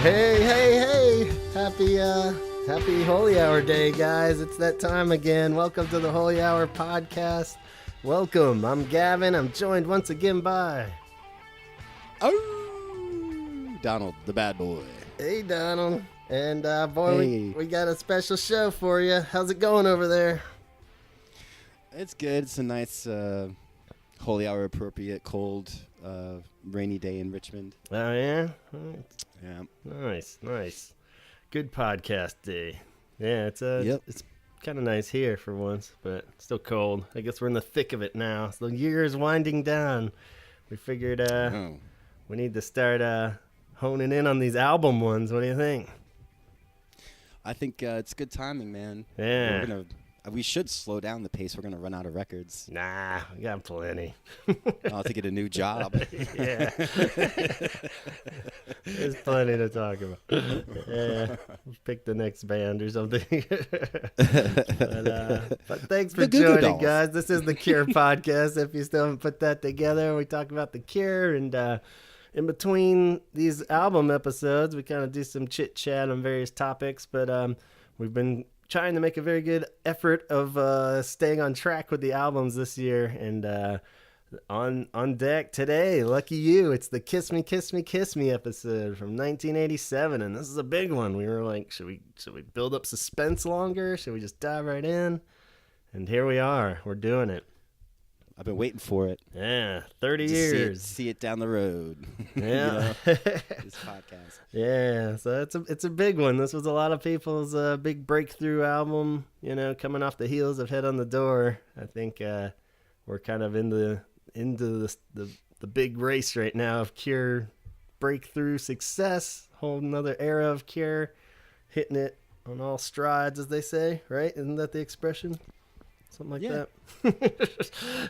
Hey, hey, hey! Happy Holy Hour Day, guys. It's that time again. Welcome to the Holy Hour Podcast. Welcome. I'm Gavin. I'm joined once again by... Oh, Donald, the bad boy. Hey, Donald. And, boy, we got a special show for you. How's it going over there? It's good. It's a nice Holy Hour appropriate, cold, rainy day in Richmond. Oh, yeah? Yeah. Nice. Good podcast day. Yeah, it's kind of nice here for once, but still cold. I guess we're in the thick of it now. So the year is winding down. We figured we need to start honing in on these album ones. What do you think? I think it's good timing, man. Yeah. We should slow down the pace. We're going to run out of records. Nah, we got plenty. I'll have to get a new job. Yeah. There's plenty to talk about. Yeah. Pick the next band or something. But thanks for joining, guys. This is the Cure podcast. If you still haven't put that together, we talk about the Cure, and in between these album episodes, we kind of do some chit chat on various topics. But we've been trying to make a very good effort of staying on track with the albums this year, and on deck today, lucky you, it's the Kiss Me Kiss Me Kiss Me episode from 1987, and this is a big one. We were like, should we build up suspense longer? Should we just dive right in? And here we are. We're doing it. I've been waiting for it. Yeah, 30 years. See it down the road. Yeah. This podcast. Yeah, so it's a big one. This was a lot of people's big breakthrough album, coming off the heels of Head on the Door. I think we're kind of into the big race right now of Cure breakthrough success, whole another era of Cure, hitting it on all strides, as they say, right? Isn't that the expression? Something like that.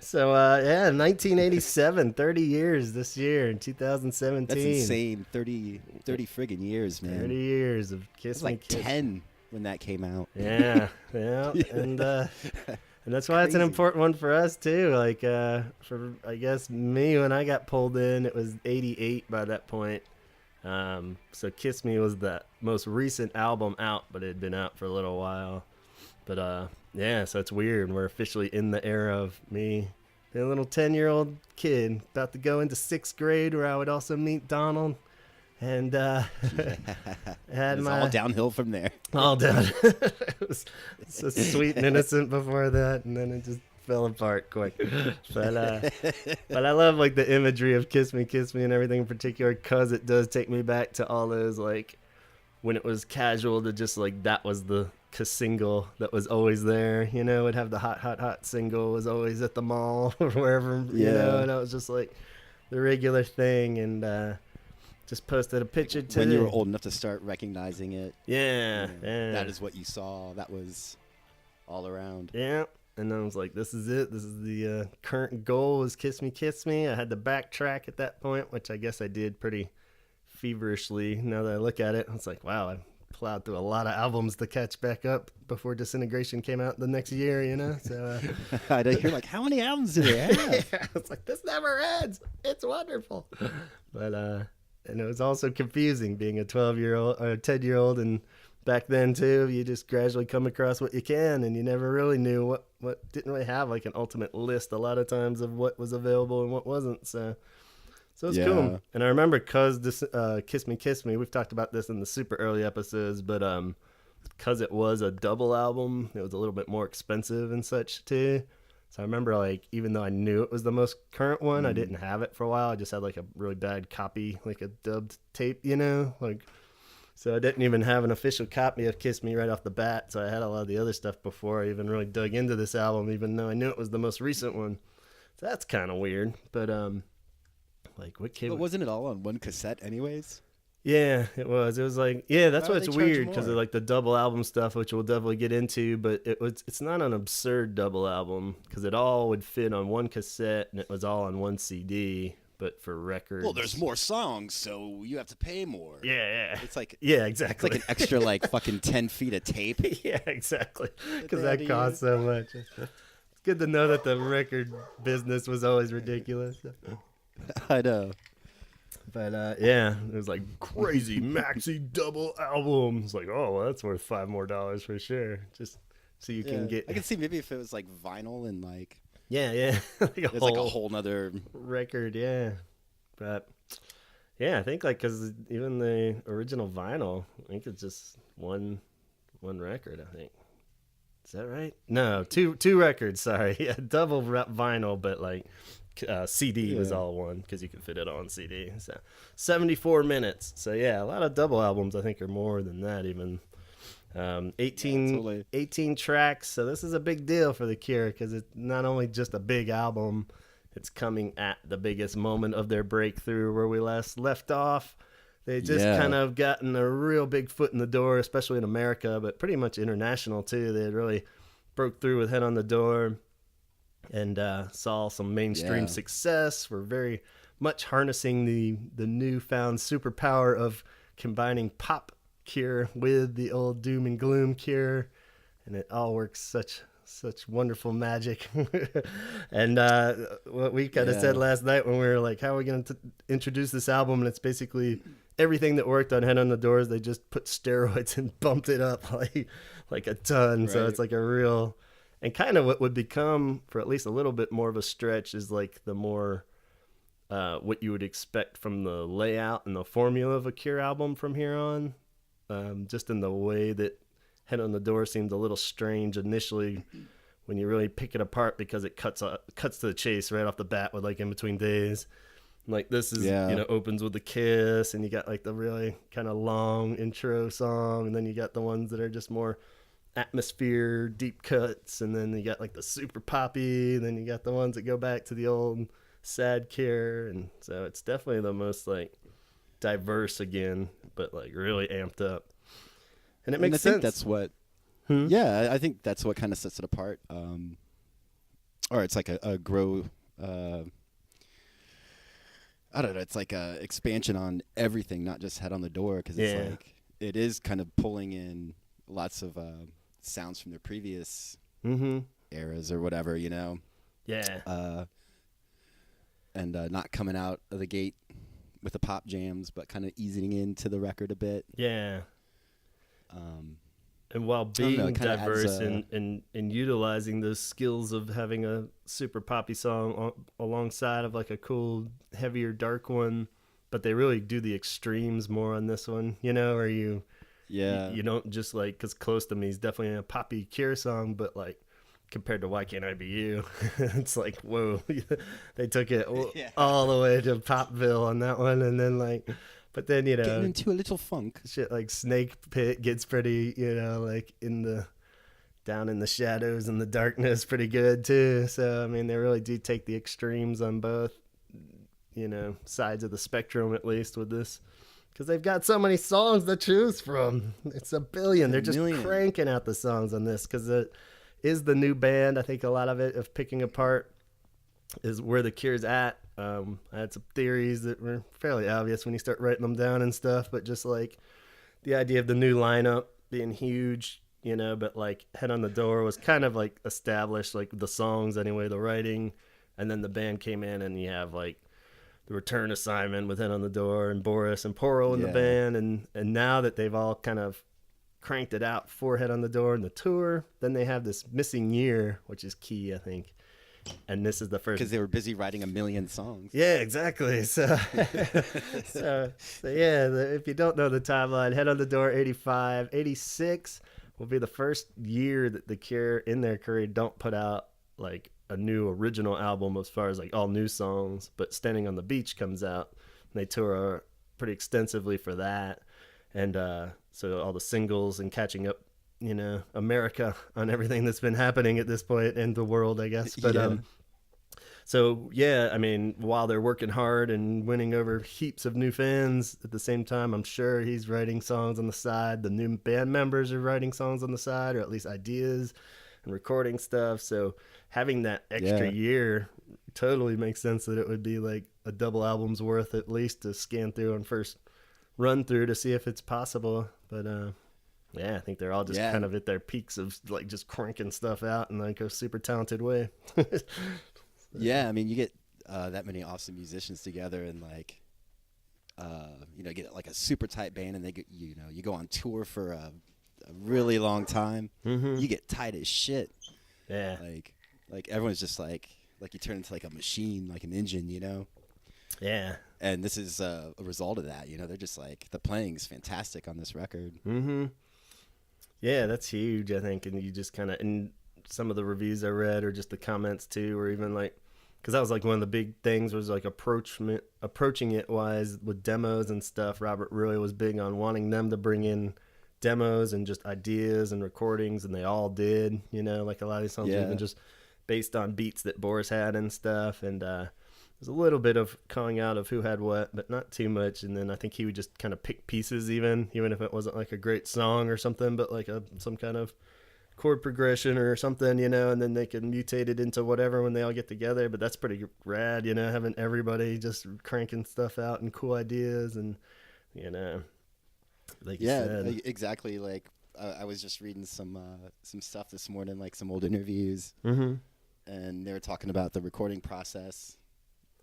So, 1987, 30 years this year in 2017. That's insane. 30 friggin' years, man. 30 years of Kiss Me Kiss. 10 when that came out. Yeah. And that's why it's an important one for us, too. Like, for, I guess, me, when I got pulled in, it was 88 by that point. So Kiss Me was the most recent album out, but it had been out for a little while. But, so it's weird. We're officially in the era of me being a little 10-year-old kid about to go into 6th grade, where I would also meet Donald. And had it's all downhill from there. All down. It was so sweet and innocent before that, and then it just fell apart quick. But I love like the imagery of Kiss Me and everything in particular, because it does take me back to all those, like, when it was casual to just like, that was the single that was always there, would have the hot single was always at the mall or wherever, and it was just like the regular thing. And just posted a picture today. When you were old enough to start recognizing it. Yeah. That is what you saw. That was all around. Yeah. And then I was like, this is it. This is the current goal, is Kiss Me. I had to backtrack at that point, which I guess I did pretty feverishly. Now that I look at it, I was like, wow, I plowed through a lot of albums to catch back up before Disintegration came out the next year, So I know, you're like, how many albums do they have? Yeah, it's like, this never ends. It's wonderful. But and it was also confusing being a 12-year-old or a 10-year-old, and back then too, you just gradually come across what you can, and you never really knew what didn't really have like an ultimate list a lot of times of what was available and what wasn't. So it's cool. And I remember, because this Kiss Me, we've talked about this in the super early episodes, but because it was a double album, it was a little bit more expensive and such too. So I remember, like, even though I knew it was the most current one, I didn't have it for a while. I just had like a really bad copy, like a dubbed tape, like, so I didn't even have an official copy of Kiss Me right off the bat. So I had a lot of the other stuff before I even really dug into this album, even though I knew it was the most recent one. So that's kind of weird. But like, what came? But wasn't it all on one cassette, anyways? Yeah, it was. It was like, yeah, that's why it's weird, because more? of like the double album stuff, which we'll definitely get into. But it's not an absurd double album, because it all would fit on one cassette, and it was all on one CD. But for records, well, there's more songs, so you have to pay more. Yeah. It's like, yeah, exactly. It's like an extra like fucking 10 feet of tape. Yeah, exactly. Because that costs so much. It's good to know that the record business was always ridiculous. I know. But yeah, it was like crazy maxi double album. It's like, oh, well, that's worth $5 more for sure. Just so you can get. I can see maybe if it was like vinyl and like Yeah, like it's like a whole nother record. Yeah, but yeah, I think like because even the original vinyl, I think it's just one record. I think. Is that right? No, two records. Sorry, yeah, double vinyl, but like CD was all one because you could fit it on CD. So 74 minutes. So yeah, a lot of double albums I think are more than that even. 18 tracks. So this is a big deal for The Cure because it's not only just a big album, it's coming at the biggest moment of their breakthrough where we last left off. They just kind of gotten a real big foot in the door, especially in America, but pretty much international too. They had really broke through with Head on the Door and saw some mainstream success. We're very much harnessing the newfound superpower of combining pop Cure with the old doom and gloom Cure, and it all works such wonderful magic. And what we kind of said last night when we were like, how are we going to introduce this album? And it's basically everything that worked on Head on the Doors, they just put steroids and bumped it up like a ton. Right. So it's like a real, and kind of what would become, for at least a little bit more of a stretch, is like the more what you would expect from the layout and the formula of a Cure album from here on. Just in the way that Head on the Door seemed a little strange initially when you really pick it apart because it cuts to the chase right off the bat with like In Between Days. Like this is, opens with a kiss, and you got like the really kind of long intro song, and then you got the ones that are just more atmosphere, deep cuts, and then you got like the super poppy, and then you got the ones that go back to the old sad Cure, and so it's definitely the most like diverse again, but like really amped up. And it makes sense. I think that's what, I think that's what kind of sets it apart. Or it's like a grow, I don't know, it's like a expansion on everything, not just Head on the Door, because it's like, it is kind of pulling in lots of sounds from their previous eras or whatever, Yeah. And not coming out of the gate with the pop jams, but kind of easing into the record a bit. Yeah. And while being diverse and utilizing those skills of having a super poppy song alongside of like a cool, heavier, dark one, but they really do the extremes more on this one, or you don't just like, because Close to Me is definitely a poppy Cure song, but like compared to Why Can't I Be You, it's like, whoa, they took it all the way to Popville on that one, and then like, but then getting into a little funk shit like Snake Pit gets pretty, like down in the shadows and the darkness pretty good too. So I mean, they really do take the extremes on both, sides of the spectrum, at least with this, because they've got so many songs to choose from. It's a billion. They're just cranking out the songs on this because it is the new band. I think a lot of it of picking apart is where the Cure's at. I had some theories that were fairly obvious when you start writing them down and stuff, but just like the idea of the new lineup being huge, but like Head on the Door was kind of like established, like the songs anyway, the writing, and then the band came in and you have like the return of Simon with Head on the Door and Boris and Poro in the band, and now that they've all kind of cranked it out for Head on the Door and the tour, then they have this missing year, which is key, I think. And this is the first, because they were busy writing 1 million songs. Yeah, exactly. So, if you don't know the timeline, Head on the Door 85, 86 will be the first year that the Cure in their career don't put out like a new original album as far as like all new songs, but Standing on the Beach comes out, and they tour pretty extensively for that, and so all the singles and catching up, America on everything that's been happening at this point in the world, I guess. But I mean, while they're working hard and winning over heaps of new fans, at the same time, I'm sure he's writing songs on the side. The new band members are writing songs on the side, or at least ideas and recording stuff. So having that extra year totally makes sense that it would be like a double album's worth at least to scan through on first run through to see if it's possible. But I think they're all just kind of at their peaks of like just cranking stuff out in like a super talented way. Yeah, I mean, you get that many awesome musicians together, and like, get like a super tight band and they get, you go on tour for a really long time. Mm-hmm. You get tight as shit. Yeah. Like everyone's just like you turn into like a machine, like an engine, Yeah. And this is a result of that. They're just like, the playing's fantastic on this record. Mm-hmm. Yeah, that's huge, I think. And you just kind of, and some of the reviews I read or just the comments too, or even like, because that was like one of the big things was like approaching it wise with demos and stuff. Robert really was big on wanting them to bring in demos and just ideas and recordings, and they all did, like a lot of these songs were even just based on beats that Boris had and stuff. And there's a little bit of calling out of who had what, but not too much. And then I think he would just kind of pick pieces, even if it wasn't like a great song or something, but like some kind of chord progression or something, and then they could mutate it into whatever when they all get together. But that's pretty rad, having everybody just cranking stuff out and cool ideas. And like you said. Exactly. Like I was just reading some stuff this morning, like some old interviews, Mm-hmm. and they were talking about the recording process,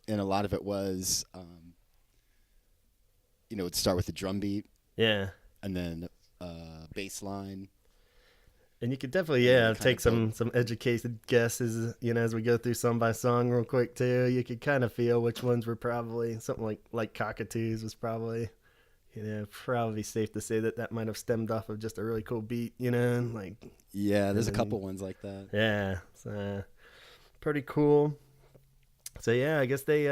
and a lot of it was it'd start with a drum beat, Yeah, and then bass line. and you could definitely take some educated guesses, as we go through song by song real quick too. You could kind of feel which ones were probably something like Cockatoos was probably, probably safe to say that might have stemmed off of just a really cool beat, like. Yeah, there's a couple ones like that. Yeah, so pretty cool. So yeah, I guess they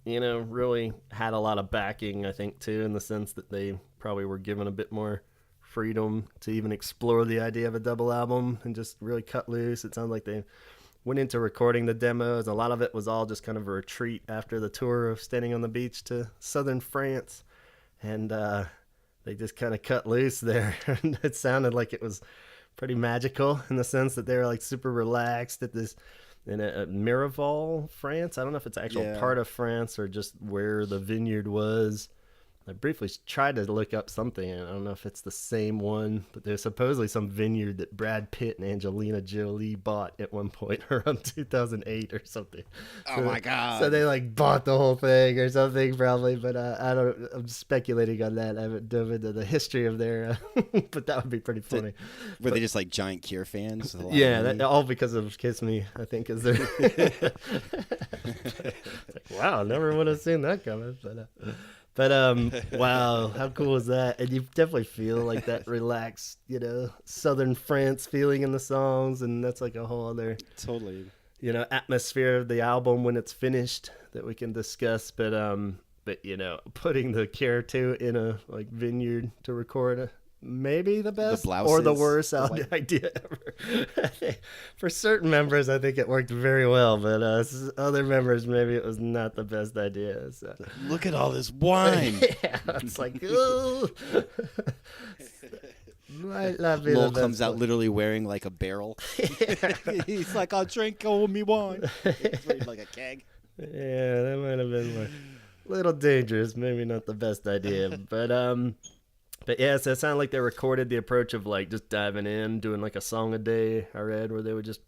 really had a lot of backing, I think, too, in the sense that they probably were given a bit more freedom to even explore the idea of a double album and just really cut loose. It sounds like they went into recording the demos. A lot of it was all just kind of a retreat after the tour of Standing on the Beach to southern France, and they just kind of cut loose there. And it sounded like it was pretty magical in the sense that they were like super relaxed at this in Miraval, France. I don't know if it's actual part of France or just where the vineyard was. I briefly tried to look up something, and I don't know if it's the same one, but there's supposedly some vineyard that Brad Pitt and Angelina Jolie bought at one point around 2008 or something. Oh my God. So they like bought the whole thing or something probably, but I'm speculating on that. I haven't dove into the history of their, but that would be pretty funny. Were they just like giant Cure fans? Yeah, all because of Kiss Me, I think, is their. It's like, wow, never would have seen that coming, But wow, how cool is that? And you definitely feel like that relaxed, southern France feeling in the songs, and that's like a whole other atmosphere of the album when it's finished that we can discuss. But putting the Care 2 in a like vineyard to record maybe the best or the worst idea ever. For certain members, I think it worked very well, but other members, maybe it was not the best idea. So. Look at all this wine. Yeah, it's like, ooh. Might not be Lowell comes out literally wearing like a barrel. He's like, I'll drink all me wine. He's wearing like a keg. Yeah, that might have been a little dangerous. Maybe not the best idea, But yeah, so it sounded like they recorded the approach of like just diving in, doing like a song a day, I read, where they would just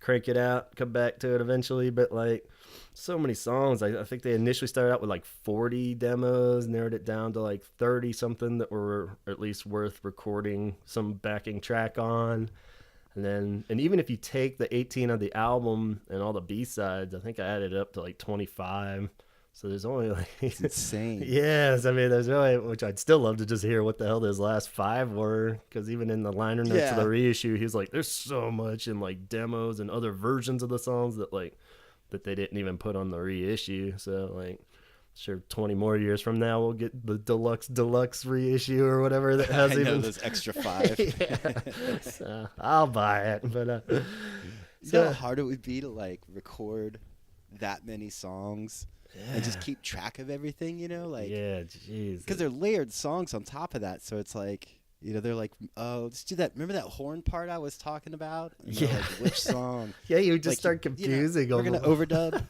crank it out, come back to it eventually. But like so many songs, I think they initially started out with like 40 demos, narrowed it down to like 30 something that were at least worth recording some backing track on. And even if you take the 18 of the album and all the B-sides, I think I added it up to like 25. So there's only like it's insane. Yes, I mean there's really, which I'd still love to just hear what the hell those last 5 were, because even in the liner notes of the reissue, he was like, "There's so much in like demos and other versions of the songs that they didn't even put on the reissue." So like, sure, 20 more years from now we'll get the deluxe reissue or whatever that has those extra 5. So I'll buy it, but you know how hard it would be to like record that many songs. Yeah. And just keep track of everything, like jeez, because they're layered songs on top of that. So it's like, they're like, oh, let's do that. Remember that horn part I was talking about? And like, which song? Yeah, you would just start confusing them. We're gonna overdub.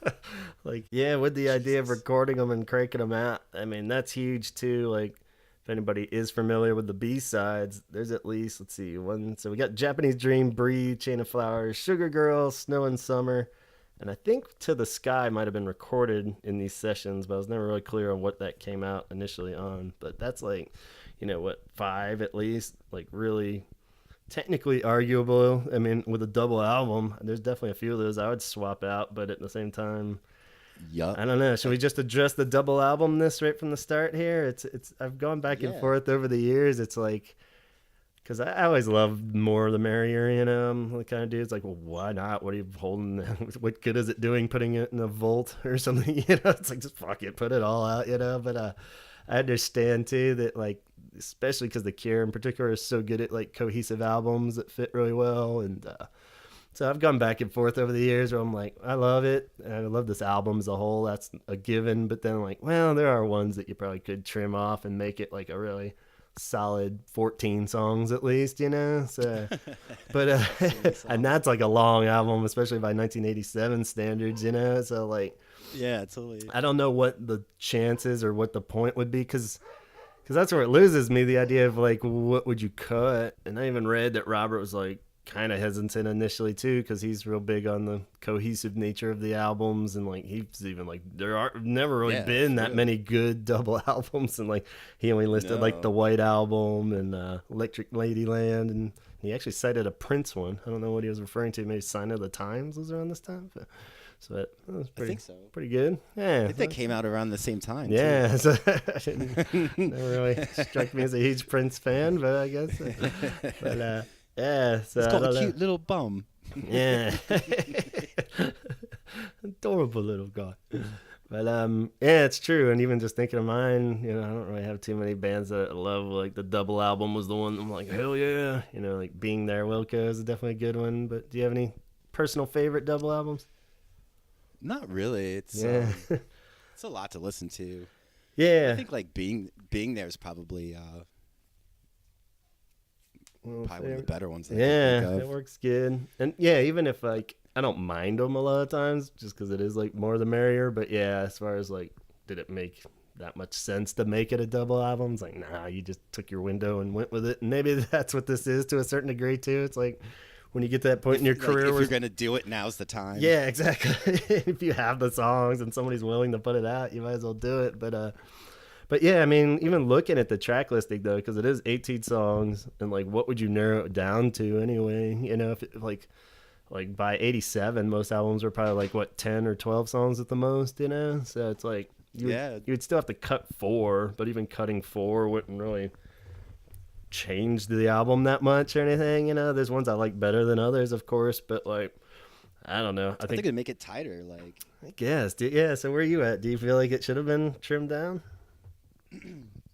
With the idea of recording them and cranking them out. I mean, that's huge too. Like, if anybody is familiar with the B-sides, there's at least, let's see, one. So we got Japanese Dream, Breathe, Chain of Flowers, Sugar Girl, Snow and Summer. And I think To the Sky might have been recorded in these sessions, but I was never really clear on what that came out initially on. But that's like, what, 5 at least, like really technically arguable. I mean, with a double album, there's definitely a few of those I would swap out, but at the same time, Yup. I don't know. Should we just address the double album this right from the start here? It's I've gone back and forth over the years. It's like, because I always loved more the merrier, the kind of dudes like, well, why not? What are you holding? What good is it doing putting it in a vault or something? It's like, just fuck it, put it all out, But I understand too that, like, especially because The Cure in particular is so good at like cohesive albums that fit really well. And so I've gone back and forth over the years where I'm like, I love it. And I love this album as a whole. That's a given. But then, like, well, there are ones that you probably could trim off and make it like a really solid 14 songs at least, So, but, and that's like a long album, especially by 1987 standards, So, like, yeah, totally. I don't know what the chances or what the point would be, because that's where it loses me, the idea of like, what would you cut? And I even read that Robert was like kind of hesitant initially too, because he's real big on the cohesive nature of the albums, and like he's even like, there are never really been that many good double albums, and like he only listed like the White Album and Electric Ladyland, and he actually cited a Prince one. I don't know what he was referring to. Maybe Sign of the Times was around this time. But, so that was pretty, I think so. Pretty good. Yeah, I think they came out around the same time. Yeah, too. So never really struck me as a huge Prince fan, but I guess. But yeah, so it's called a cute little bum. Yeah, adorable little guy. But yeah, it's true. And even just thinking of mine, I don't really have too many bands that I love. Like the double album was the one I'm like, hell yeah, like Being There, Wilco is definitely a good one. But do you have any personal favorite double albums? Not really. It's it's a lot to listen to. Yeah, I think like being there is probably one of the better ones. It works good. And yeah, even if like I don't mind them a lot of times, just because it is like more the merrier. But yeah, as far as like, did it make that much sense to make it a double album? It's like, nah, you just took your window and went with it. And maybe that's what this is to a certain degree too. It's like, when you get to that point in your career if where you're gonna do it, now's the time. Yeah, exactly. If you have the songs and somebody's willing to put it out, you might as well do it. But yeah, I mean, even looking at the track listing though, because it is 18 songs, and like, what would you narrow it down to anyway? If it, like by 87, most albums were probably like what, 10 or 12 songs at the most. So it's like you would still have to cut 4, but even cutting 4 wouldn't really change the album that much or anything. There's ones I like better than others, of course, but like, I don't know. I think it'd make it tighter. Like, I guess, yeah. So where are you at? Do you feel like it should have been trimmed down?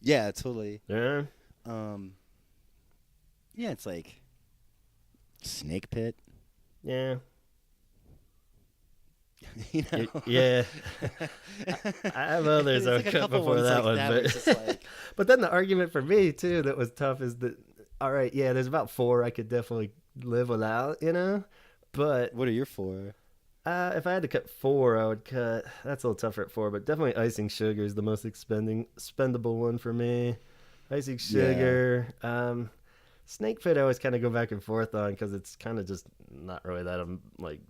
Yeah, totally. Yeah. Yeah, it's like Snake Pit. Yeah. Yeah. I have others I've cut before that one, but but then the argument for me too that was tough is that, all right, yeah, there's about 4 I could definitely live without, but what are your 4? If I had to cut 4, I would cut, that's a little tougher at 4, but definitely Icing Sugar is the most expendable one for me. Icing Sugar. Snake Pit I always kind of go back and forth on, because it's kind of just not really that like,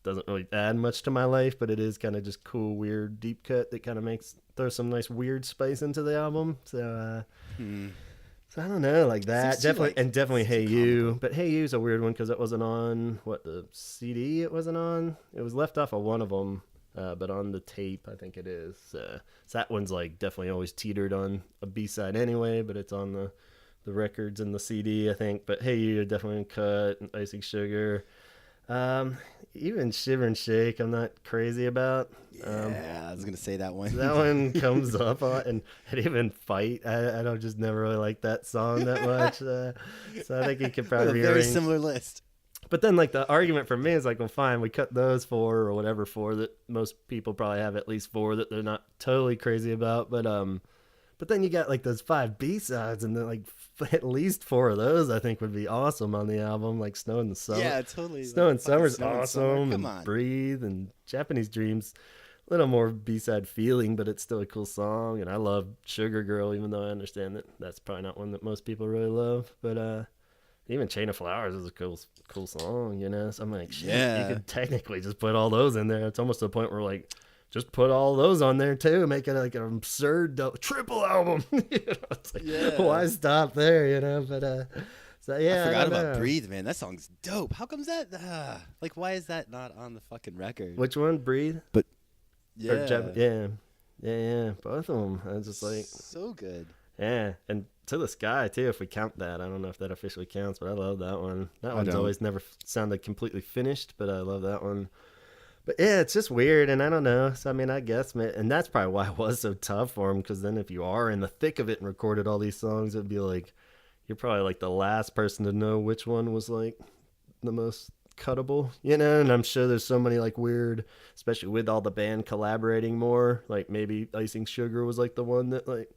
doesn't really add much to my life, but it is kind of just cool, weird, deep cut that kind of throws some nice weird spice into the album. So, so I don't know, like that. Definitely Hey You. But Hey You's a weird one because it wasn't on the CD. It wasn't on. It was left off of one of them, but on the tape, I think it is. So that one's like definitely always teetered on a B-side anyway, but it's on the records and the CD, I think. But Hey You definitely cut, and Icing Sugar. Even Shiver and Shake I'm not crazy about. I was gonna say that one. That one comes up a lot, and even Fight, I don't just never really like that song that much. So I think you could probably rearrange. Very similar list. But then like the argument for me is like, well, fine, we cut those 4 or whatever 4 that most people probably have at least 4 that they're not totally crazy about, but then you got like those 5 B-sides, and then like at least 4 of those I think would be awesome on the album, like Snow in the Summer. Yeah, totally. Snow in Summer's awesome, and Breathe, and Japanese Dreams, a little more B-side feeling, but it's still a cool song. And I love Sugar Girl, even though I understand that that's probably not one that most people really love. But Even Chain of Flowers is a cool song, you know. So I'm like, shit, Yeah. you could technically just put all those in there. It's almost to the point where like, just put all those on there too, make it like an absurd triple album. You know, it's like, Yeah. why stop there, you know? But so yeah, I forgot about know. Breathe, man. That song's dope. How comes that? Like, why is that not on the fucking record? Which one? Breathe? But yeah. Both of them. I was just like, so good. Yeah, and To the Sky too. If we count that, I don't know if that officially counts, but I love that one. That one's always never sounded completely finished, but I love that one. But yeah, it's just weird, and I don't know. So I mean, I guess, and that's probably why it was so tough for him. Because then, if you are in the thick of it and recorded all these songs, it'd be like you're probably like the last person to know which one was like the most cuttable, you know. And I'm sure there's so many like weird, especially with all the band collaborating more. Like maybe Icing Sugar was like the one that like,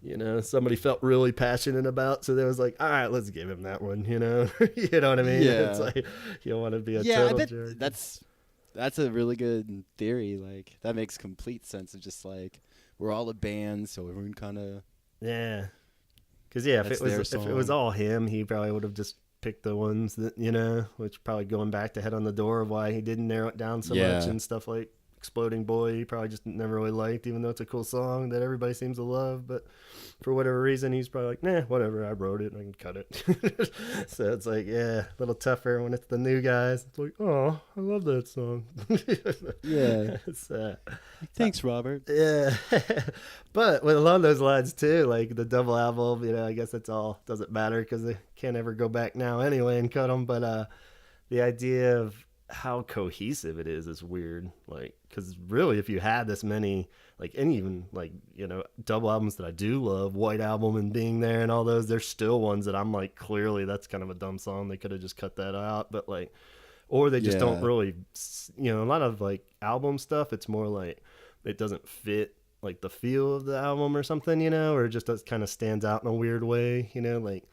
you know, somebody felt really passionate about, so they was like, all right, let's give him that one, you know. You know what I mean? Yeah. It's like you don't want to be a I total bet jerk. that's a really good theory. Like, that makes complete sense. Of just like, we're all a band, so everyone kind of because if it was all him, he probably would have just picked the ones that, you know, which probably going back to Head on the Door of why he didn't narrow it down so much and stuff like Exploding Boy, he probably just never really liked, even though it's a cool song that everybody seems to love. But for whatever reason, he's probably like, nah, whatever, I wrote it, I can cut it. So it's like, a little tougher when it's the new guys. It's like, oh, I love that song. Yeah. So, thanks, Robert. yeah. But with along those lines too, like the double album, you know, I guess it's all doesn't matter because they can't ever go back now anyway and cut them. But the idea of how cohesive it is weird, like, because really if you had this many, like, and even like, you know, double albums that I do love, White Album and Being There and all those, there's still ones that I'm like, clearly that's kind of a dumb song, they could have just cut that out. But like, or they just don't really, you know, a lot of like album stuff, it's more like it doesn't fit like the feel of the album or something, you know, or it just kind of stands out in a weird way, you know, like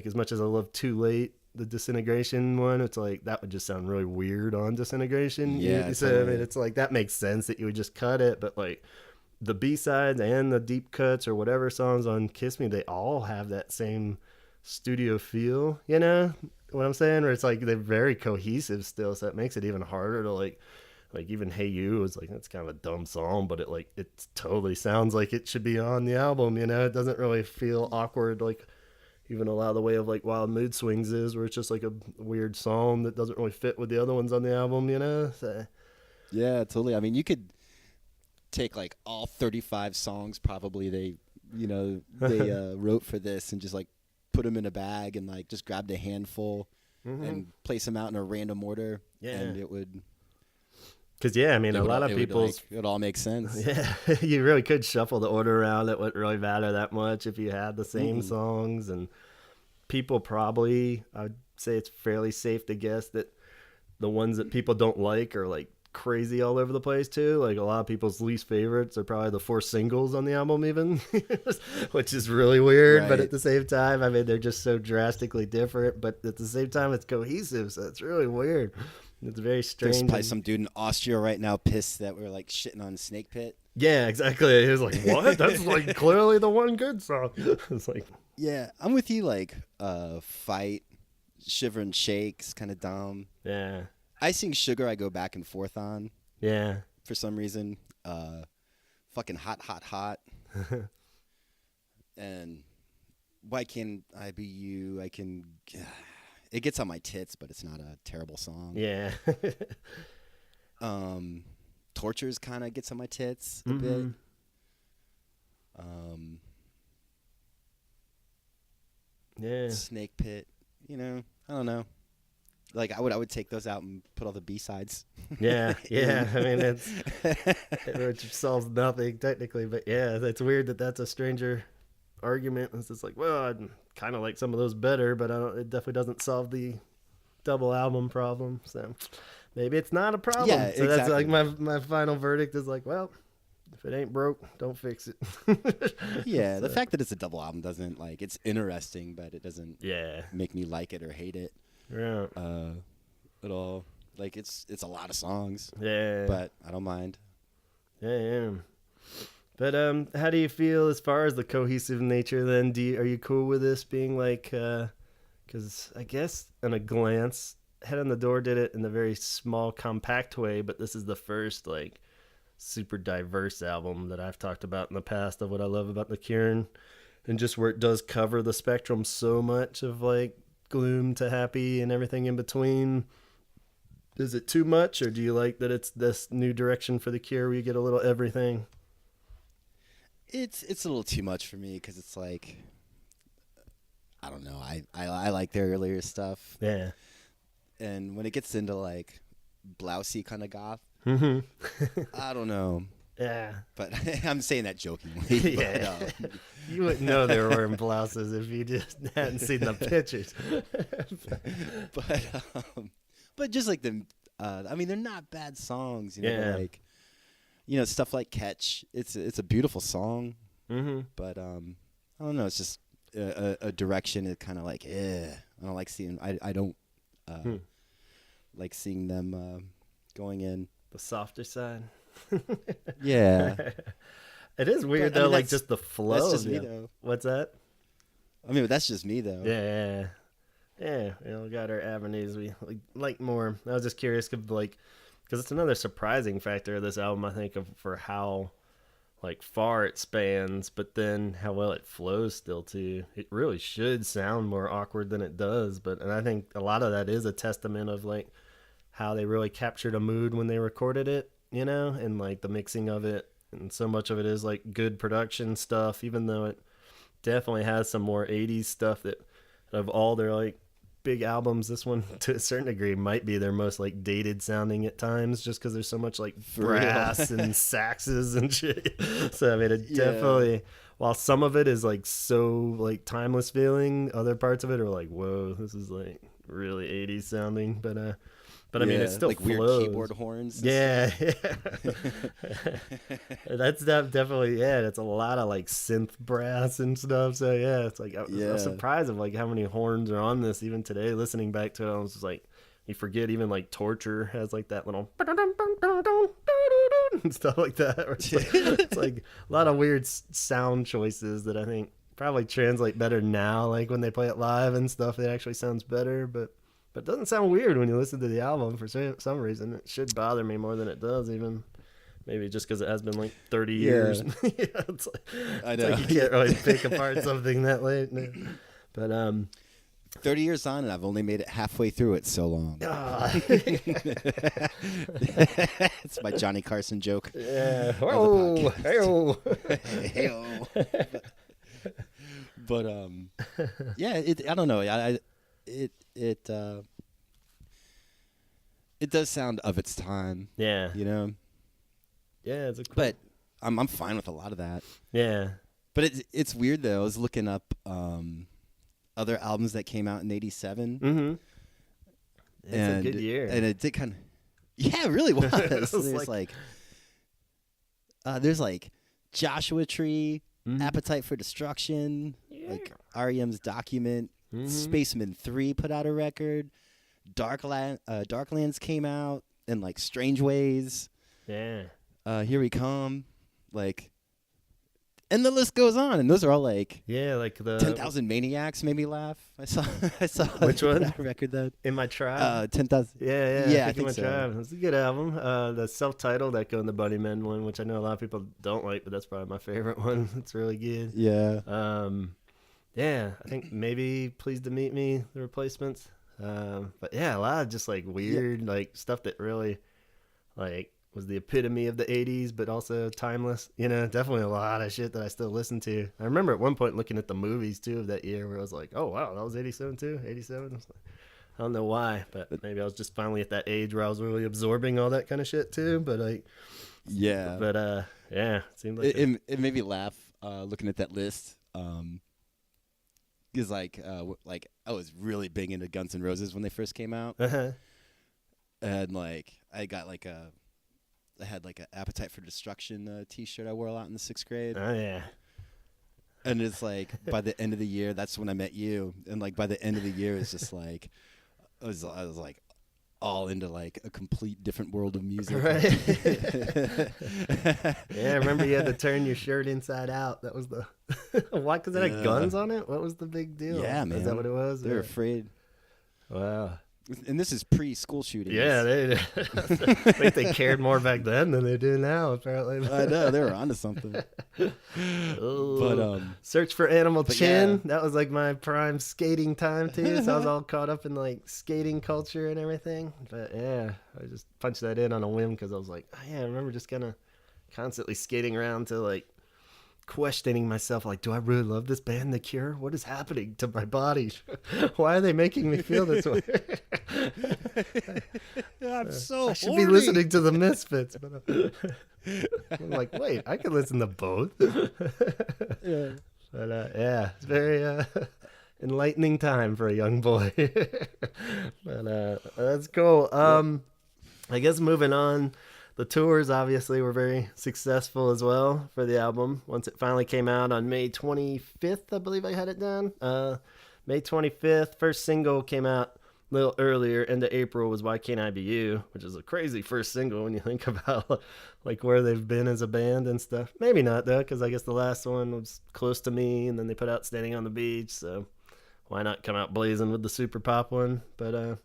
as much as I love Too Late, the Disintegration one, it's like that would just sound really weird on Disintegration. Yeah, so totally. I mean, it's like that makes sense that you would just cut it, but like the B-sides and the deep cuts or whatever songs on Kiss Me, they all have that same studio feel, you know what I'm saying? Where it's like they're very cohesive still, so it makes it even harder to like even Hey You is like, that's kind of a dumb song, but it totally sounds like it should be on the album, you know. It doesn't really feel awkward like even a lot of the way of like Wild Mood Swings is, where it's just like a weird song that doesn't really fit with the other ones on the album, you know. So yeah, totally. I mean, you could take like all 35 songs probably they wrote for this and just like put them in a bag and like just grabbed a handful and place them out in a random order, and it would. Because I mean, a lot of people's it all makes sense. Yeah, you really could shuffle the order around. It wouldn't really matter that much if you had the same songs, and people probably, I'd say it's fairly safe to guess that the ones that people don't like are like crazy all over the place too. Like a lot of people's least favorites are probably the 4 singles on the album even, which is really weird. Right. But at the same time, I mean, they're just so drastically different, but at the same time it's cohesive, so it's really weird. It's very strange. There's probably some dude in Austria right now pissed that we're like shitting on Snake Pit. Yeah, exactly. He was like, what? That's like clearly the one good song. It's like, yeah, I'm with you. Like, Fight, Shiver and Shake's kind of dumb. Yeah. Icing Sugar I go back and forth on. Yeah. For some reason. Fucking Hot, Hot, Hot. And Why Can't I Be You? I can... It gets on my tits, but it's not a terrible song. Yeah. Tortures kind of gets on my tits a bit. Yeah. Snake Pit, you know, I don't know. Like I would take those out and put all the B-sides. Yeah. I mean, which solves nothing technically, but yeah, it's weird that that's a stranger argument. It's just like, well, I'd kind of like some of those better, but it definitely doesn't solve the double album problem. So maybe it's not a problem. Yeah, so exactly. That's like my final verdict is like, well, if it ain't broke, don't fix it. Yeah, so. The fact that it's a double album doesn't like it's interesting, but it doesn't make me like it or hate it. Yeah. At all. Like it's a lot of songs. Yeah. But I don't mind. Yeah. But how do you feel as far as the cohesive nature then? Are you cool with this being like Because I guess in a glance, Head on the Door did it in a very small, compact way, but this is the first like super diverse album that I've talked about in the past of what I love about The Cure, and just where it does cover the spectrum so much of like gloom to happy and everything in between. Is it too much, or do you like that it's this new direction for The Cure where you get a little everything? It's a little too much for me because it's like, I don't know. I like their earlier stuff. Yeah. And when it gets into like blousey kind of goth, I don't know. Yeah. But I'm saying that jokingly. Yeah. But, You wouldn't know they were wearing blouses if you just hadn't seen the pictures. but just like the, I mean, they're not bad songs. You know, Yeah. like, you know, stuff like Catch. It's a beautiful song. Mm-hmm. But I don't know. It's just a direction. It kind of like, I don't like seeing. I don't like seeing them going in The softer side. Yeah. It is weird But, I though, mean, like just the flow. That's just of me it. though. What's that? I mean, that's just me though. Yeah. You know, we got our avenues we like more. I was just curious, because it's another surprising factor of this album, I think, for how like far it spans, but then how well it flows still too. It really should sound more awkward than it does, and I think a lot of that is a testament of like how they really captured a mood when they recorded it, you know, and like the mixing of it, and so much of it is like good production stuff, even though it definitely has some more 80s stuff that of all their like big albums, this one to a certain degree might be their most like dated sounding at times, just because there's so much like brass and saxes and shit. So I mean, it definitely, while some of it is like so like timeless feeling, other parts of it are like, whoa, this is like really 80s sounding. But I mean, it still like flows. Weird keyboard horns. Yeah. That's definitely, yeah, it's a lot of like synth brass and stuff. So yeah, it's like I'm surprised of like how many horns are on this even today. Listening back to it, I was just like, you forget even like Torture has like that little and stuff like that. It's like a lot of weird sound choices that I think probably translate better now. Like when they play it live and stuff, it actually sounds better, but it doesn't sound weird when you listen to the album for some reason. It should bother me more than it does, even. Maybe just because it has been like 30 years. It's I know. like you can't really pick apart something that late. No. But 30 years on, and I've only made it halfway through it so long. It's my Johnny Carson joke. Yeah. Oh, Hey-o. But yeah, I don't know. It does sound of its time. Yeah. You know. Yeah, it's a cool. But I'm fine with a lot of that. Yeah. But it's weird though. I was looking up other albums that came out in '87. Mm-hmm. It's a good year. And it did kind of. Yeah, it really was. There's like Joshua Tree, Appetite for Destruction, like R.E.M's Document. Spaceman 3 put out a record. Darklands came out, and like Strange Ways. Yeah. Here We Come, like, and the list goes on. And those are all like, like the 10,000 Maniacs made me laugh. I saw which one? That record that In My Tribe. 10,000. Yeah. I think My so. Tribe. It's a good album. The self-titled Echo and the Bunny Men one, which I know a lot of people don't like, but that's probably my favorite one. It's really good. Yeah. Yeah, I think maybe Pleased to Meet Me, The Replacements. But yeah, a lot of just like weird like stuff that really like was the epitome of the 80s, but also timeless. You know, definitely a lot of shit that I still listen to. I remember at one point looking at the movies too of that year where I was like, oh wow, that was 87 too? 87? I don't know why, but maybe I was just finally at that age where I was really absorbing all that kind of shit too. But like, yeah. But yeah, it seemed like it made me laugh looking at that list. Because like I was really big into Guns N' Roses when they first came out, and like I had like an Appetite for Destruction T-shirt I wore a lot in the 6th grade. Oh yeah. And it's like by the end of the year, that's when I met you, and like by the end of the year, it's just like I was like, all into like a complete different world of music. Right. Yeah, I remember you had to turn your shirt inside out. That was the why? Because it had guns on it. What was the big deal? Yeah, man. Is that what it was? They're afraid. Wow. And this is pre-school shootings. Yeah, I think they cared more back then than they do now. Apparently, I know they were onto something. But Search for Animal Chin. Yeah. That was like my prime skating time too. So I was all caught up in like skating culture and everything. But yeah, I just punched that in on a whim because I was like, oh, yeah, I remember just kind of constantly skating around to like questioning myself, like, do I really love this band, The Cure? What is happening to my body? Why are they making me feel this way? I'm so I should be listening to the Misfits, but I'm like, wait, I can listen to both. Yeah. But yeah, it's very enlightening time for a young boy. But that's cool. I guess moving on. The tours obviously were very successful as well for the album. Once it finally came out on May 25th, I believe I had it down. May 25th, first single came out a little earlier. End of April was Why Can't I Be You, which is a crazy first single when you think about like where they've been as a band and stuff. Maybe not though, because I guess the last one was Close to Me, and then they put out Standing on the Beach. So why not come out blazing with the super pop one? But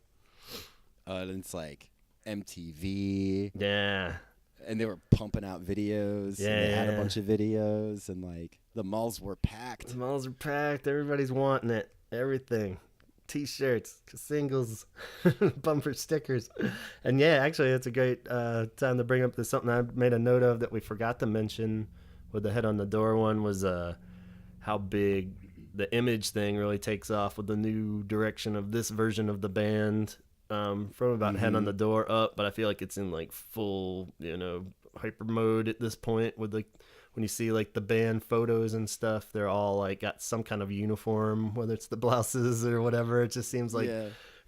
it's like MTV. Yeah. And they were pumping out videos. Yeah. And they had a bunch of videos, and like the malls were packed. The malls are packed. Everybody's wanting it. Everything. T-shirts, singles, bumper stickers. And yeah, actually, it's a great time to bring up this. Something I made a note of that we forgot to mention with the Head on the Door one was how big the image thing really takes off with the new direction of this version of the band. From about Head on the Door up, but I feel like it's in like full, hyper mode at this point with like when you see like the band photos and stuff, they're all like got some kind of uniform, whether it's the blouses or whatever. It just seems like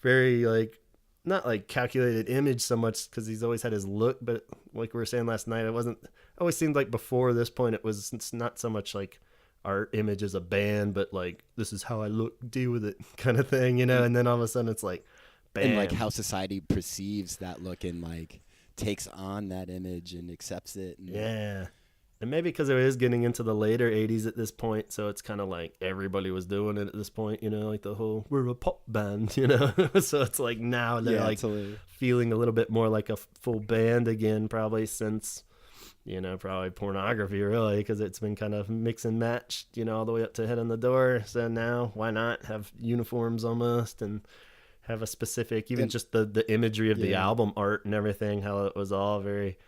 very like not like calculated image so much because he's always had his look, but like we were saying last night, it always seemed like before this point it's not so much like our image as a band, but like this is how I look, deal with it kind of thing, and then all of a sudden it's like bam. And like how society perceives that look and like takes on that image and accepts it. Yeah. And maybe because it is getting into the later 80s at this point, so it's kind of like everybody was doing it at this point, like the whole, we're a pop band, So it's like now they're totally feeling a little bit more like a full band again, probably since, probably Pornography, really, because it's been kind of mix and matched, all the way up to Head on the Door. So now why not have uniforms almost and have a specific, just the imagery of the album art and everything, how it was all very,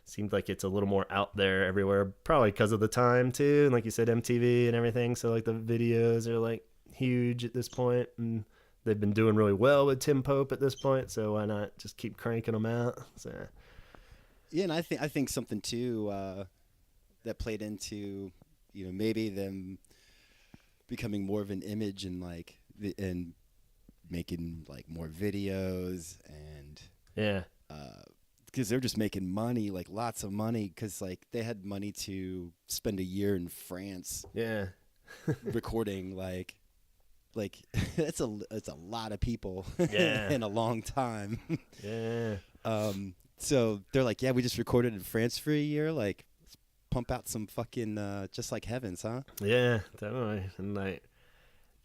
seemed like it's a little more out there everywhere, probably because of the time too. And like you said, MTV and everything. So like the videos are like huge at this point, and they've been doing really well with Tim Pope at this point. So why not just keep cranking them out? So. Yeah, and I think something too that played into, maybe them becoming more of an image and like and making like more videos and because they're just making money, like lots of money, because like they had money to spend a year in France recording like it's a lot of people in a long time. So they're like, we just recorded in France for a year, like let's pump out some fucking Just Like Heavens, huh? Yeah, definitely. And like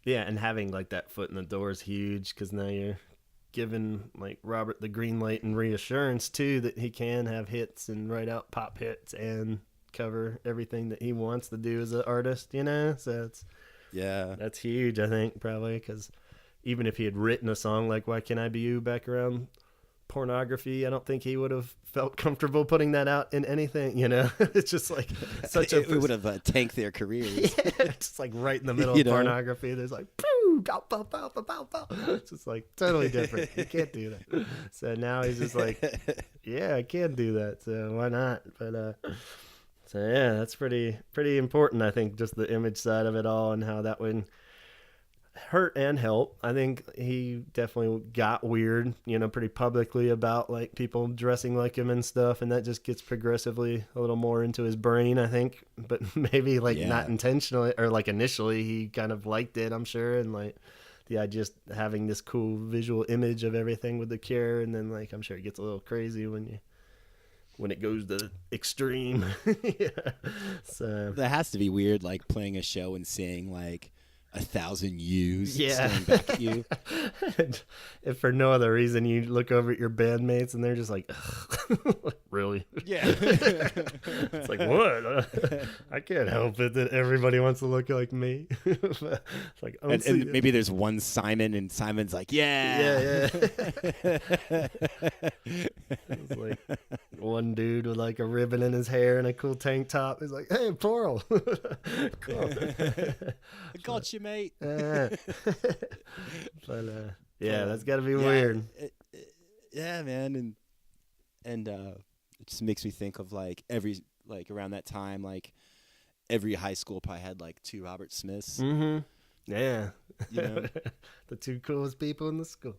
and having like that foot in the door is huge because now you're giving like Robert the green light and reassurance too that he can have hits and write out pop hits and cover everything that he wants to do as an artist, So it's that's huge, I think, probably, because even if he had written a song like Why Can't I Be You back around Pornography, I don't think he would have felt comfortable putting that out in anything, It's just like such a... It would have tanked their careers. Just like right in the middle of Pornography, there's like, poo, pow, pow, pow, pow, pow, pow. It's just like totally different. You can't do that. So now he's just like, I can do that, so why not? But so that's pretty important, I think, just the image side of it all and how that would hurt and help. I think he definitely got weird, pretty publicly about like people dressing like him and stuff, and that just gets progressively a little more into his brain, I think. But maybe like not intentionally, or like initially he kind of liked it, I'm sure, and like the idea just having this cool visual image of everything with the Cure, and then like I'm sure it gets a little crazy when it goes to extreme. Yeah. So that has to be weird, like playing a show and seeing like 1,000 U's staring back at you. If for no other reason, you look over at your bandmates and they're just like, really? Yeah. It's like, what? I can't help it that everybody wants to look like me. It's like, and maybe there's one Simon, and Simon's like, yeah. It's like one dude with like a ribbon in his hair and a cool tank top. He's like, hey, Pearl. Cool. I got you, mate. But yeah, that's got to be weird. Yeah, man, and it just makes me think of like around that time, like every high school probably had like 2 Robert Smiths. Mm-hmm. Yeah, you know, the 2 coolest people in the school.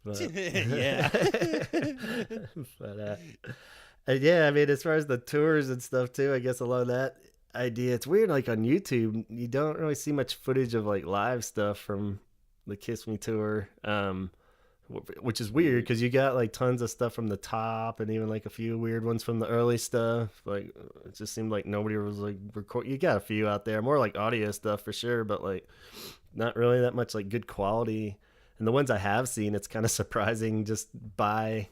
But, yeah. But yeah, I mean, as far as the tours and stuff too, I guess a lot of that idea, it's weird. Like on YouTube, you don't really see much footage of like live stuff from the Kiss Me tour, which is weird because you got like tons of stuff from the top and even like a few weird ones from the early stuff. Like it just seemed like nobody was like record. You got a few out there, more like audio stuff for sure, but like not really that much like good quality. And the ones I have seen, it's kind of surprising just by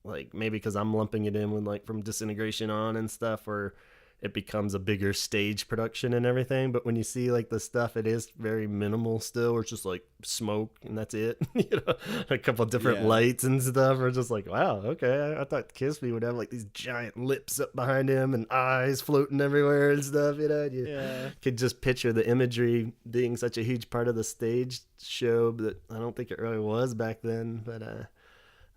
like maybe because I'm lumping it in with like from Disintegration on and stuff, where it becomes a bigger stage production and everything. But when you see like the stuff, it is very minimal still, where it's just like smoke and that's it. You know, a couple different lights and stuff. Or just like, wow, okay. I thought Kiss Me would have like these giant lips up behind him and eyes floating everywhere and stuff. You know, you could just picture the imagery being such a huge part of the stage show, but I don't think it really was back then. But I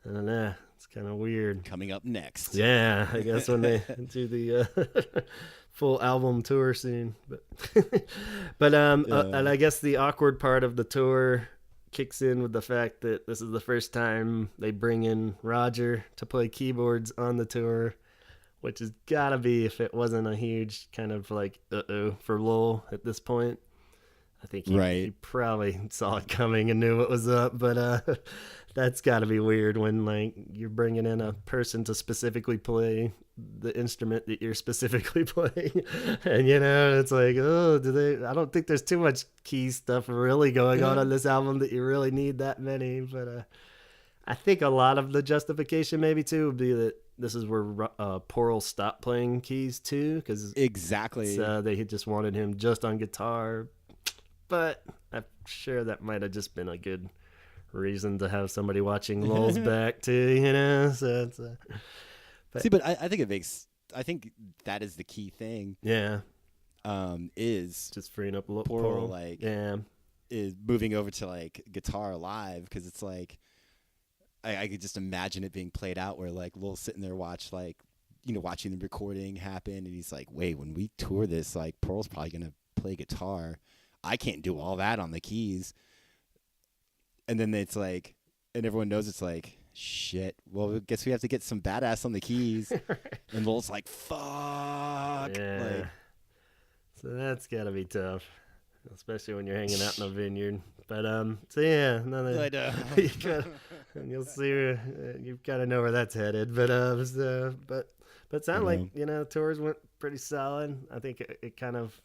don't know. It's kind of weird. Coming up next. Yeah, I guess when they do the full album tour soon. But and I guess the awkward part of the tour kicks in with the fact that this is the first time they bring in Roger to play keyboards on the tour, which has got to be, if it wasn't a huge kind of like for Lowell at this point. I think he probably saw it coming and knew what was up, but that's got to be weird when like you're bringing in a person to specifically play the instrument that you're specifically playing, and you know it's like, oh, I don't think there's too much key stuff really going on this album that you really need that many. But I think a lot of the justification maybe too would be that this is where Pearl stopped playing keys too, because they had just wanted him just on guitar. But I'm sure that might have just been a good reason to have somebody watching Lowell's back too, you know. So it's but I think I think that is the key thing. Yeah. Is just freeing up Pearl, like is moving over to like guitar live, because it's like I could just imagine it being played out where like Lowell's sitting there watching the recording happen, and he's like, wait, when we tour this, like Pearl's probably gonna play guitar. I can't do all that on the keys. And then it's like, and everyone knows it's like, shit, well, I guess we have to get some badass on the keys. And Lowell's like, fuck. Yeah. Like, so that's got to be tough, especially when you're hanging out in a vineyard. But, so yeah, and you'll see, you kind of know where that's headed. But, but it sounded like, you know, tours went pretty solid. I think it kind of,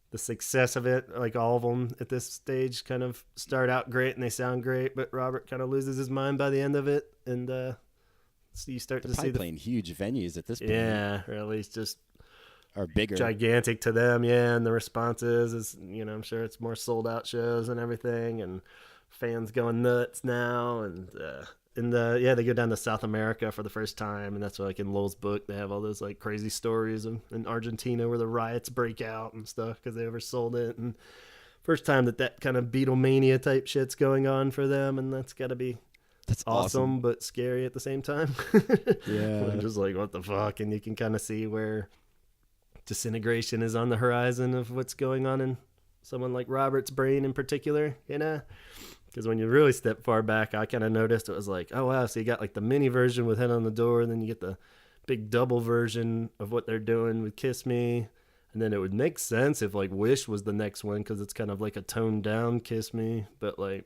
the success of it, like all of them at this stage kind of start out great and they sound great, but Robert kind of loses his mind by the end of it. And so you start to see playing huge venues at this point. Yeah, or at least just are bigger, gigantic to them. Yeah. And the response is, you know, I'm sure it's more sold out shows and everything, and fans going nuts now. And they go down to South America for the first time, and that's why, like in Lowell's book, they have all those like crazy stories in Argentina where the riots break out and stuff because they oversold it, and first time that kind of Beatlemania type shit's going on for them, and that's got to be awesome but scary at the same time. Yeah, I'm just like, what the fuck? And you can kind of see where disintegration is on the horizon of what's going on in someone like Robert's brain in particular, you know. Because when you really step far back, I kind of noticed it was like, oh, wow, so you got like the mini version with Head on the Door, and then you get the big double version of what they're doing with Kiss Me. And then it would make sense if like Wish was the next one because it's kind of like a toned down Kiss Me, but like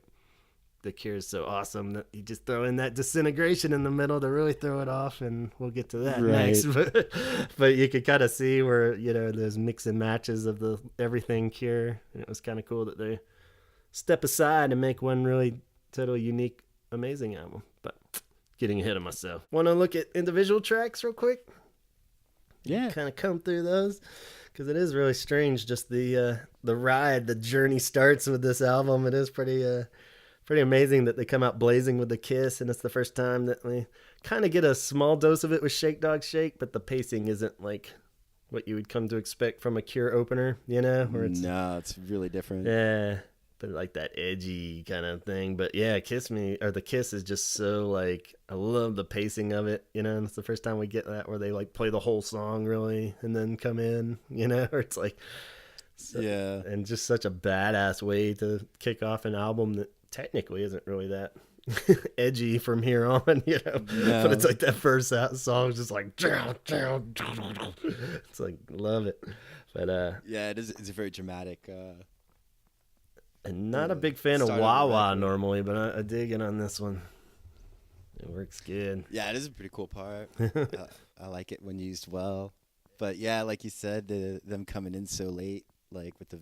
The Cure is so awesome that you just throw in that Disintegration in the middle to really throw it off, and we'll get to that next. But you could kind of see where, you know, there's mix and matches of the everything Cure, and it was kind of cool that they step aside and make one really totally unique, amazing album. But getting ahead of myself. Want to look at individual tracks real quick? Yeah. Kind of come through those, because it is really strange. Just the ride, the journey starts with this album. It is pretty amazing that they come out blazing with the Kiss, and it's the first time that we kind of get a small dose of it with Shake Dog Shake, but the pacing isn't like what you would come to expect from a Cure opener, you know? No, it's really different. Yeah, but like that edgy kind of thing. But yeah, The Kiss is just so like, I love the pacing of it, you know? And it's the first time we get that where they like play the whole song really and then come in, you know? Or it's like, yeah. And just such a badass way to kick off an album that technically isn't really that edgy from here on, you know? No. But it's like that first song is just like, it's like, love it. But yeah, it's a very dramatic. And not a big fan of Wah Wah normally, but I dig it on this one. It works good. Yeah, it is a pretty cool part. I like it when used well. But yeah, like you said, them coming in so late, like with the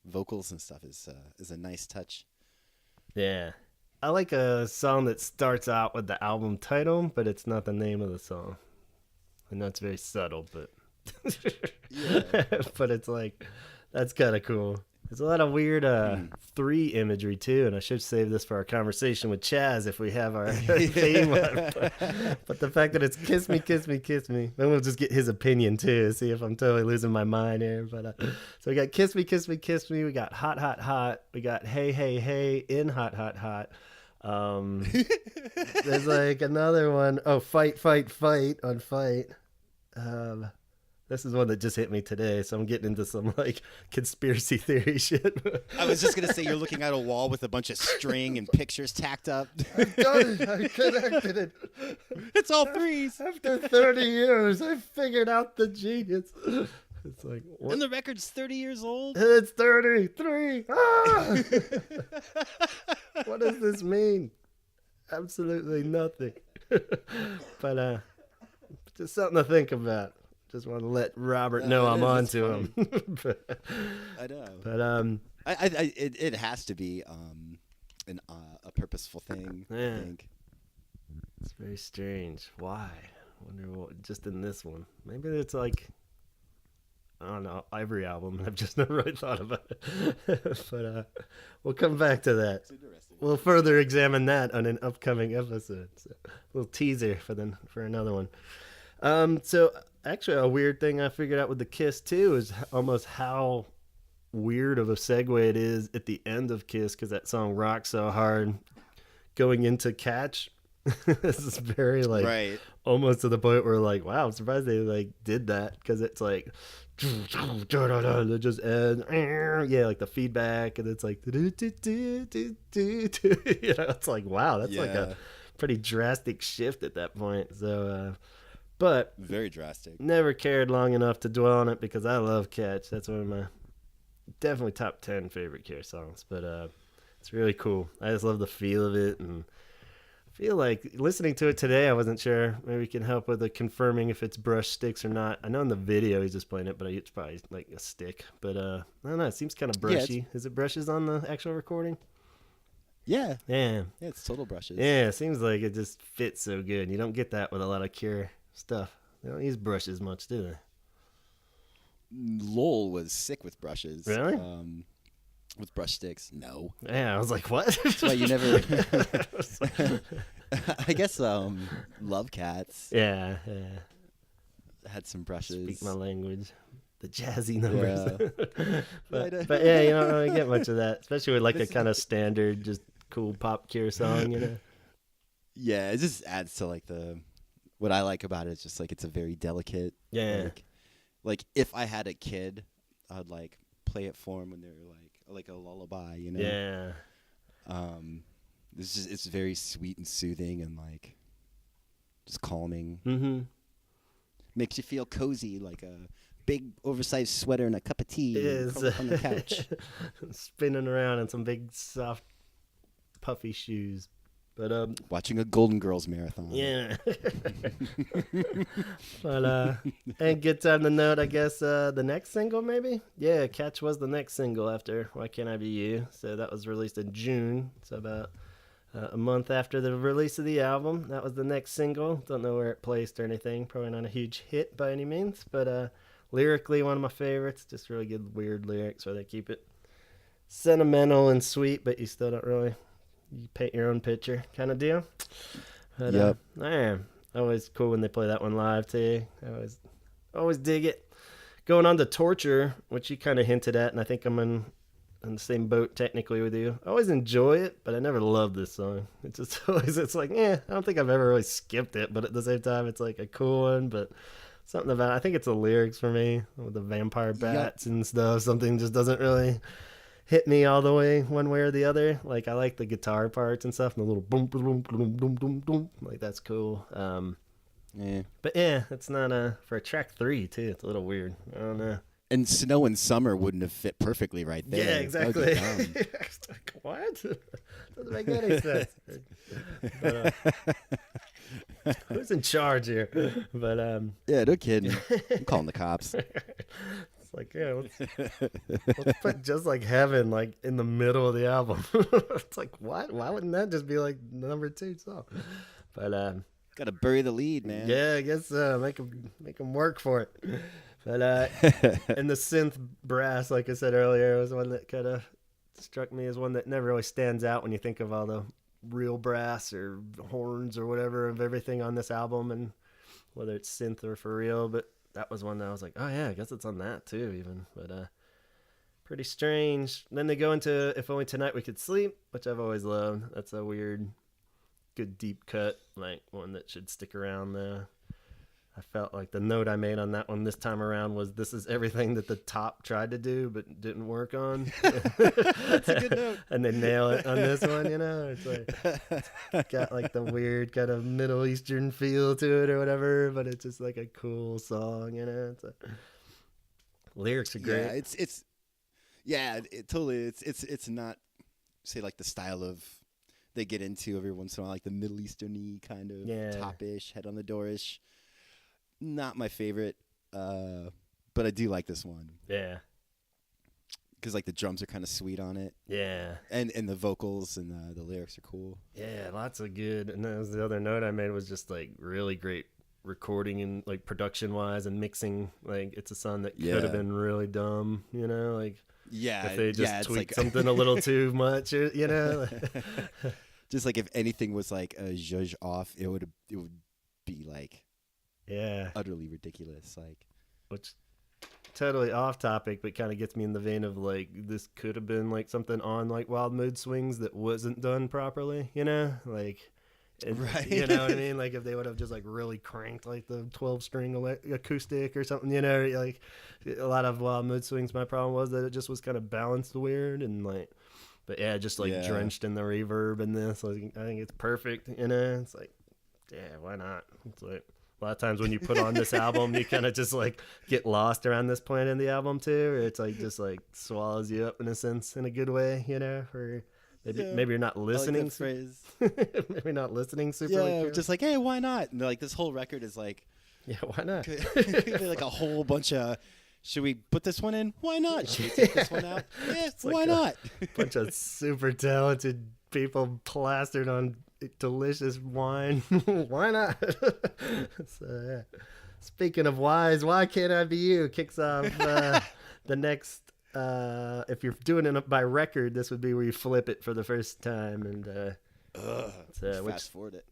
vocals and stuff, is a nice touch. Yeah. I like a song that starts out with the album title, but it's not the name of the song. I know it's very subtle, but but it's like, that's kind of cool. There's a lot of weird 3 imagery too, and I should save this for our conversation with Chaz if we have our theme on. But the fact that it's Kiss Me, Kiss Me, Kiss Me, then we'll just get his opinion too, see if I'm totally losing my mind here. But so we got Kiss Me, Kiss Me, Kiss Me. We got Hot, Hot, Hot. We got Hey, Hey, Hey in Hot, Hot, Hot. There's like another one. Oh, Fight, Fight, Fight on Fight. This is one that just hit me today, so I'm getting into some like conspiracy theory shit. I was just gonna say, you're looking at a wall with a bunch of string and pictures tacked up. I've done it. I connected it. It's all 3s. After 30 years, I figured out the genius. It's like, what? And the record's 30 years old. It's 33. Ah! What does this mean? Absolutely nothing. But just something to think about. Just want to let Robert know I'm on to him. I know. But it has to be a purposeful thing. Yeah. I think it's very strange. Why? I wonder what. Just in this one, maybe it's like, I don't know, every album. I've just never really thought about it. But we'll come back to that. We'll further examine that on an upcoming episode. So, a little teaser for another one. So actually, a weird thing I figured out with the Kiss too is almost how weird of a segue it is at the end of Kiss, because that song rocks so hard going into Catch. This is very like right. Almost to the point where like, wow, I'm surprised they like did that, because it's like it just ends, yeah, like the feedback, and it's like you know, it's like, wow, that's like a pretty drastic shift at that point. So but very drastic. Never cared long enough to dwell on it, because I love Catch. That's one of my definitely top 10 favorite Cure songs. But it's really cool. I just love the feel of it, and I feel like listening to it today, I wasn't sure. Maybe we can help with the confirming if it's brush sticks or not. I know in the video he's just playing it, but it's probably like a stick. But I don't know. It seems kind of brushy. Is it brushes on the actual recording? Yeah. Yeah. Yeah, it's total brushes. Yeah, it seems like it just fits so good. You don't get that with a lot of Cure stuff. They don't use brushes much, do they? Lowell was sick with brushes. Really? With brush sticks? No. Yeah, I was like, what? That's why you never. I guess Love Cats. Yeah. Had some brushes. Speak my language. The jazzy numbers. Yeah. but yeah, you don't really get much of that, especially with like a kind of standard, just cool pop Cure song, you know? Yeah, it just adds to like what I like about it is just like it's a very delicate. Yeah. Like if I had a kid, I'd like play it for him when they're like a lullaby, you know? Yeah. It's very sweet and soothing and like just calming. Mm-hmm. Makes you feel cozy, like a big oversized sweater and a cup of tea is on the couch. spinning around in some big soft puffy shoes. But watching a Golden Girls marathon. Yeah. But and good time to note, I guess, the next single maybe? Yeah, Catch was the next single after Why Can't I Be You? So that was released in June. So about a month after the release of the album. That was the next single. Don't know where it placed or anything. Probably not a huge hit by any means. But lyrically, one of my favorites. Just really good, weird lyrics where they keep it sentimental and sweet, but you still don't really... You paint your own picture kind of deal. But, yep. Man, always cool when they play that one live too. I always dig it. Going on to Torture, which you kind of hinted at, and I think I'm in the same boat technically with you. I always enjoy it, but I never loved this song. It's just always, it's like, I don't think I've ever really skipped it, but at the same time, it's like a cool one, but something about, I think it's the lyrics for me with the vampire bats and stuff. Something just doesn't really hit me all the way one way or the other. Like, I like the guitar parts and stuff and the little boom boom boom boom boom boom, like that's cool. But it's not for track 3 too. It's a little weird. I don't know. And Snow and Summer wouldn't have fit perfectly right there. Yeah, exactly. Like, what? Doesn't make any sense. But, who's in charge here? But yeah, no kidding. I'm calling the cops. It's like, let's put Just Like Heaven like in the middle of the album. It's like, what? Why wouldn't that just be like the number 2 song? But gotta bury the lead, man. Yeah, I guess make them work for it. But and the synth brass, like I said earlier, was one that kind of struck me as one that never really stands out when you think of all the real brass or horns or whatever of everything on this album, and whether it's synth or for real. But that was one that I was like, oh yeah, I guess it's on that too, even. But pretty strange. Then they go into If Only Tonight We Could Sleep, which I've always loved. That's a weird, good deep cut, like one that should stick around there. I felt like the note I made on that one this time around was, this is everything that the Top tried to do but didn't work on. That's a good note. And they nail it on this one, It's like, it's got like the weird kind of Middle Eastern feel to it or whatever, but it's just like a cool song, lyrics are great. It totally. It's not, say, like the style of they get into every once in a while, like the Middle Eastern-y kind of top-ish, head on the door-ish. Not my favorite, but I do like this one. Yeah. Because like the drums are kind of sweet on it. Yeah. And the vocals and the lyrics are cool. Yeah, lots of good. And that was the other note I made, was just like really great recording and like production-wise and mixing. Like, it's a song that could have been really dumb, like if they just tweaked something a little too much, Just like if anything was like a zhuzh off, it would be like utterly ridiculous, like, which totally off topic, but kind of gets me in the vein of like, this could have been like something on like Wild Mood Swings that wasn't done properly, like, right? You know what I mean? Like, if they would have just like really cranked like the 12-string acoustic or something, like a lot of Wild Mood Swings, my problem was that it just was kind of balanced weird and like, but just like drenched in the reverb in this. Like, I think it's perfect, It's like, why not? It's like, a lot of times when you put on this album, you kind of just like get lost around this point in the album too, or it's like just like swallows you up in a sense, in a good way, or maybe you're not listening. Like phrase. Maybe not listening super. Yeah, just like, hey, why not? And like this whole record is like, why not? Could be like a whole bunch of. Should we put this one in? Why not? Should we take this one out? Yeah, why not? Bunch of super talented people plastered on delicious wine. Why not? So speaking of whys, Why Can't I Be You kicks off the next, if you're doing it by record, this would be where you flip it for the first time, and fast forward it.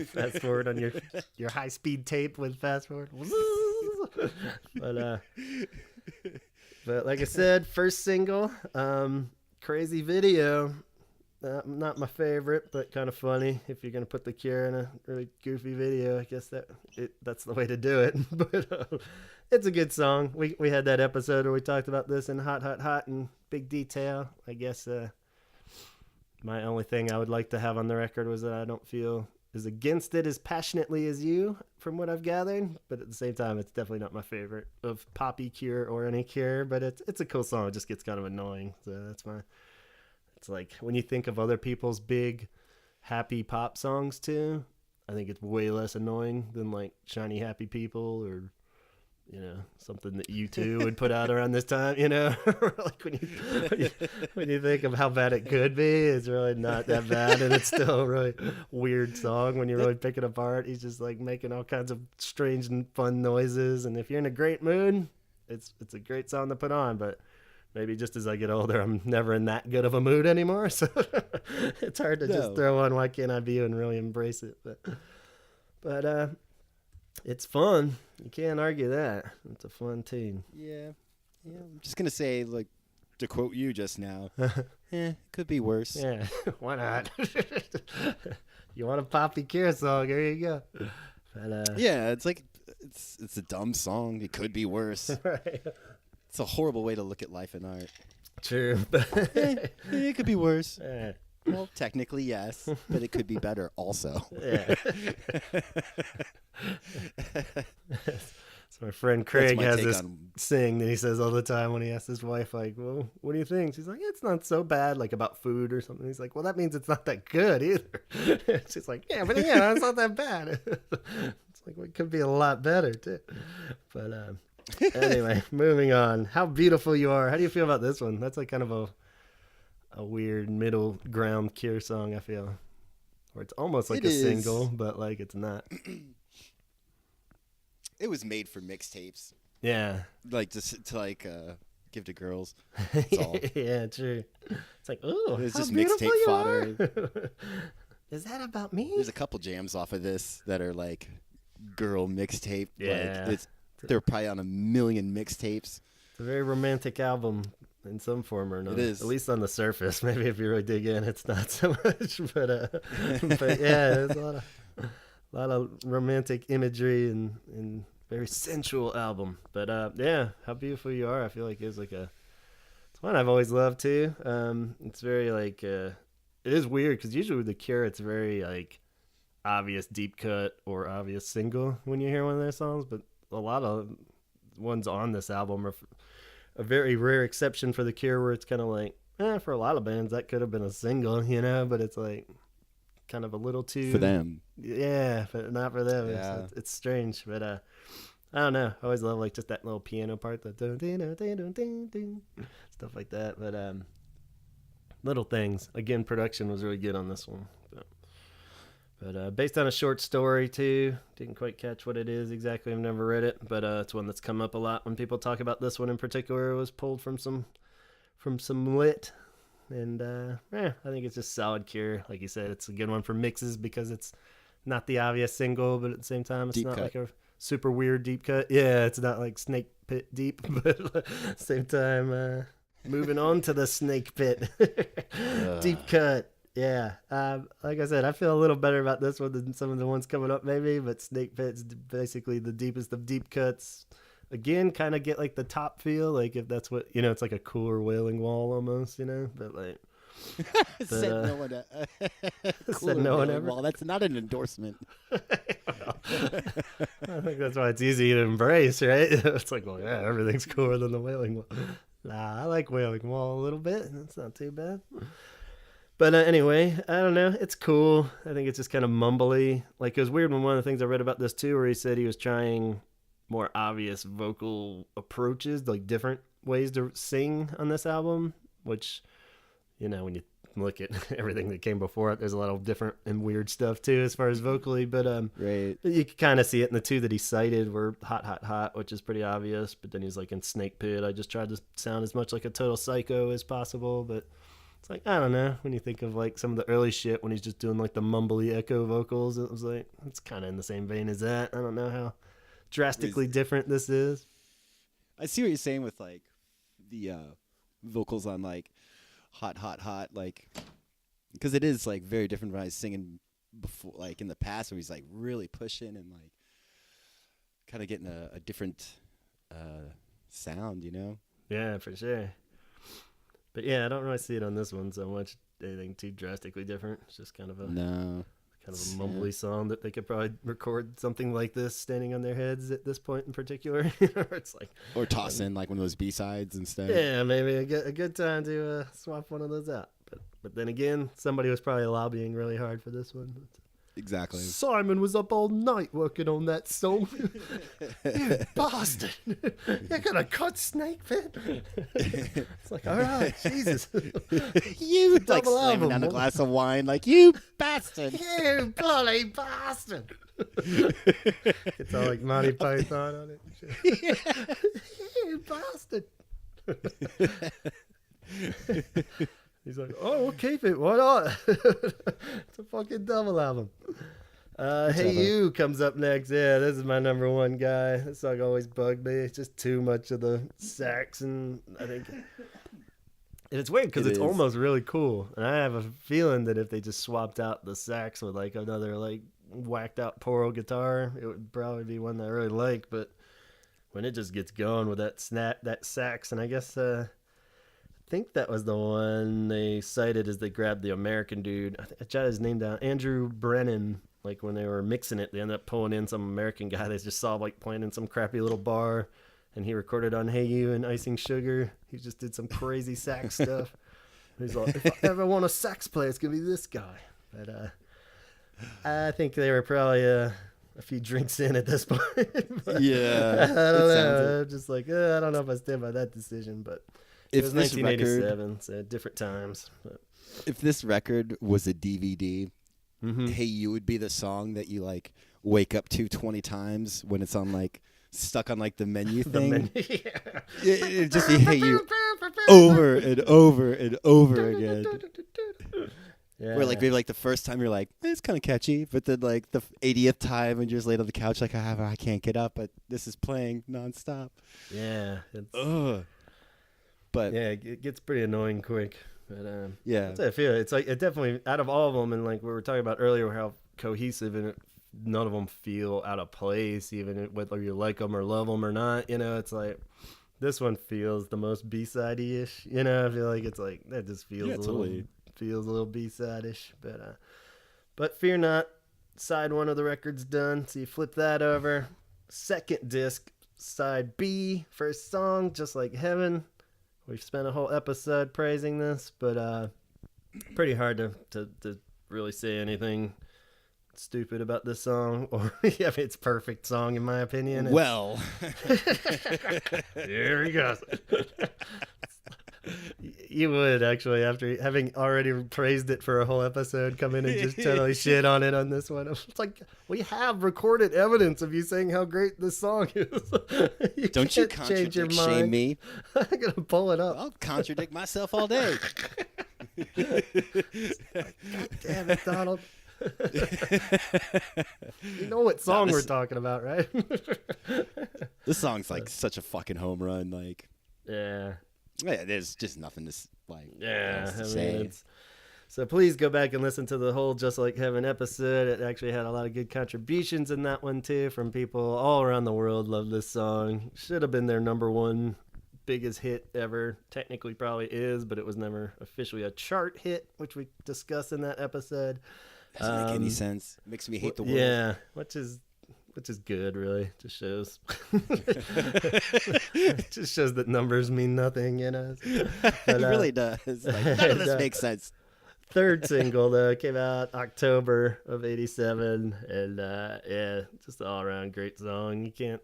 Fast forward on your high speed tape with fast forward. But like I said, first single, crazy video. Not my favorite, but kind of funny. If you're gonna put The Cure in a really goofy video, I guess that's the way to do it. But it's a good song. We had that episode where we talked about this in Hot in big detail. I guess my only thing I would like to have on the record was that I don't feel is against it as passionately as you, from what I've gathered. But at the same time, it's definitely not my favorite of Poppy, Cure, or any Cure. But it's a cool song. It just gets kind of annoying. So that's my. It's like when you think of other people's big, happy pop songs too. I think it's way less annoying than like Shiny Happy People or, you know, something that U2 would put out around this time, you know? Like when you think of how bad it could be, it's really not that bad, and it's still a really weird song when you really pick it apart. He's just like making all kinds of strange and fun noises, and if you're in a great mood, it's a great song to put on, but maybe just as I get older, I'm never in that good of a mood anymore, so it's hard to just throw on Why Can't I Be You and really embrace it. But it's fun. You can't argue that. It's a fun tune. Yeah. I'm just gonna say, like, to quote you just now, could be worse. Yeah, why not? You want a Poppy Cure song? Here you go. But, yeah, it's like it's a dumb song. It could be worse. Right. It's a horrible way to look at life and art. True. It could be worse. Yeah. Well, technically, yes, but it could be better also. Yeah. So my friend Craig has this saying that he says all the time when he asks his wife, like, well, what do you think? She's like, it's not so bad, like about food or something. He's like, well, that means it's not that good either. She's like, yeah, but yeah, it's not that bad. It's like, well, it could be a lot better too. But anyway, moving on. How Beautiful You Are. How do you feel about this one? That's like kind of a weird middle ground Cure song, I feel. Where it's almost like a single, but like it's not. It was made for mixtapes. Yeah. Like just to like give to girls. Yeah, true. It's like, oh, it's just mixtape fodder. Is that about me? There's a couple jams off of this that are like girl mixtape. Yeah. Like they're probably on a million mixtapes. It's a very romantic album in some form or another. It is. At least on the surface. Maybe if you really dig in, it's not so much. But yeah, there's a lot of romantic imagery and very sensual album. But yeah, How Beautiful You Are, I feel like it's one I've always loved too. It's very like it is weird because usually with The Cure it's very like obvious deep cut or obvious single when you hear one of their songs, but a lot of ones on this album are a very rare exception for The Cure, where it's kind of like, for a lot of bands that could have been a single, you know, but it's like kind of a little too for them. Yeah, but not for them. Yeah. It's strange, but I don't know. I always love like just that little piano part, that stuff like that. But little things. Again, production was really good on this one. But based on a short story too. Didn't quite catch what it is exactly. I've never read it, but it's one that's come up a lot when people talk about this one in particular. It was pulled from some lit. And I think it's just solid Cure. Like you said, it's a good one for mixes because it's not the obvious single, but at the same time, it's deep not cut. like a super weird deep cut. Yeah, it's not like Snake Pit deep, but at the same time, moving on to the Snake Pit. Deep cut. Yeah. Like I said, I feel a little better about this one than some of the ones coming up maybe, but Snake Pit's basically the deepest of deep cuts. Again, kind of get like the top feel, like if that's what, you know, it's like a cooler Wailing Wall almost, you know, but like. Said no one. Said no one ever. Wall. That's not an endorsement. Well, I think that's why it's easy to embrace, right? It's like, well, yeah, everything's cooler than the Wailing Wall. Nah, I like Wailing Wall a little bit. It's not too bad. But anyway, I don't know. It's cool. I think it's just kind of mumbly. Like, it was weird when one of the things I read about this too, where he said he was trying more obvious vocal approaches, like different ways to sing on this album, which, you know, when you look at everything that came before it, there's a lot of different and weird stuff too as far as vocally, but right. You can kind of see it in the two that he cited were Hot Hot Hot, which is pretty obvious, but then he's like in Snake Pit, I just tried to sound as much like a total psycho as possible, but it's like, I don't know, when you think of like some of the early shit when he's just doing like the mumbly echo vocals, it was like, it's kind of in the same vein as that. I don't know how drastically different this is. I see what you're saying with like the vocals on like Hot Hot Hot, like, because it is like very different when I was singing before, like in the past, where he's like really pushing and like kind of getting a different sound, you know? Yeah, for sure. But yeah, I don't really see it on this one so much, anything too drastically different. It's just kind of a Kind of a mumbly song that they could probably record something like this standing on their heads at this point in particular. It's like, or toss in like one of those B-sides instead. Yeah, maybe a good time to swap one of those out. But then again, somebody was probably lobbying really hard for this one. Exactly. Simon was up all night working on that song. You bastard. You're going to cut Snake Pit? It's like, all right, Jesus. You like slamming down a glass of wine like, you bastard. You bloody bastard. It's all like Monty Python on it. You bastard. He's like, oh, we'll keep it. Why not? It's a fucking double album. Hey You comes up next. Yeah, this is my number one guy. This song always bugged me. It's just too much of the sax, and I think... And it's weird because it's almost really cool. And I have a feeling that if they just swapped out the sax with like another like whacked out Poro guitar, it would probably be one that I really like. But when it just gets going with that sax, and I guess... I think that was the one they cited as they grabbed the American dude. I jotted his name down. Andrew Brennan. Like when they were mixing it, they ended up pulling in some American guy they just saw like playing in some crappy little bar, and he recorded on Hey You and Icing Sugar. He just did some crazy sax stuff. He's like, if I ever want a sax player, it's gonna be this guy. But I think they were probably a few drinks in at this point. Yeah, I don't know. I'm just like, I don't know if I stand by that decision, but. It was 1987, so different times. But. If this record was a DVD, Hey You would be the song that you like wake up to 20 times when it's on like stuck on like the menu thing. It'd just be Hey You over and over and over again. Yeah. Where like maybe like the first time you're like, it's kind of catchy, but then like the 80th time when you're just laid on the couch like I can't get up, but this is playing nonstop. Yeah. But yeah, it gets pretty annoying quick. But yeah, that's how I feel. It's like it definitely out of all of them, and like we were talking about earlier, how cohesive and none of them feel out of place, even whether you like them or love them or not. You know, it's like this one feels the most B-sidey ish. You know, I feel like it's like that just feels a little B-side ish. But fear not, side one of the record's done. So you flip that over. Second disc, side B, first song, Just Like Heaven. We've spent a whole episode praising this, but pretty hard to really say anything stupid about this song. Or yeah, it's a perfect song in my opinion. Well, here he goes. You would actually, after having already praised it for a whole episode, come in and just totally shit on it on this one. It's like, we have recorded evidence of you saying how great this song is. Don't you contradict shame me? I'm going to pull it up. I'll contradict myself all day. God damn it, Donald. You know what song we're talking about, right? This song's like such a fucking home run. Like, yeah. Yeah, there's just nothing to like. Yeah, to say. So please go back and listen to the whole Just Like Heaven episode. It actually had a lot of good contributions in that one too from people all around the world. Love this song. Should have been their number one biggest hit ever. Technically probably is, but it was never officially a chart hit, which we discussed in that episode. Doesn't make any sense. Makes me hate the world. Yeah, which is good, really. Just shows. It just shows that numbers mean nothing, you know. But, it really does. Like, none of this makes sense. Third single though came out October of '87, and yeah, just an all-around great song. You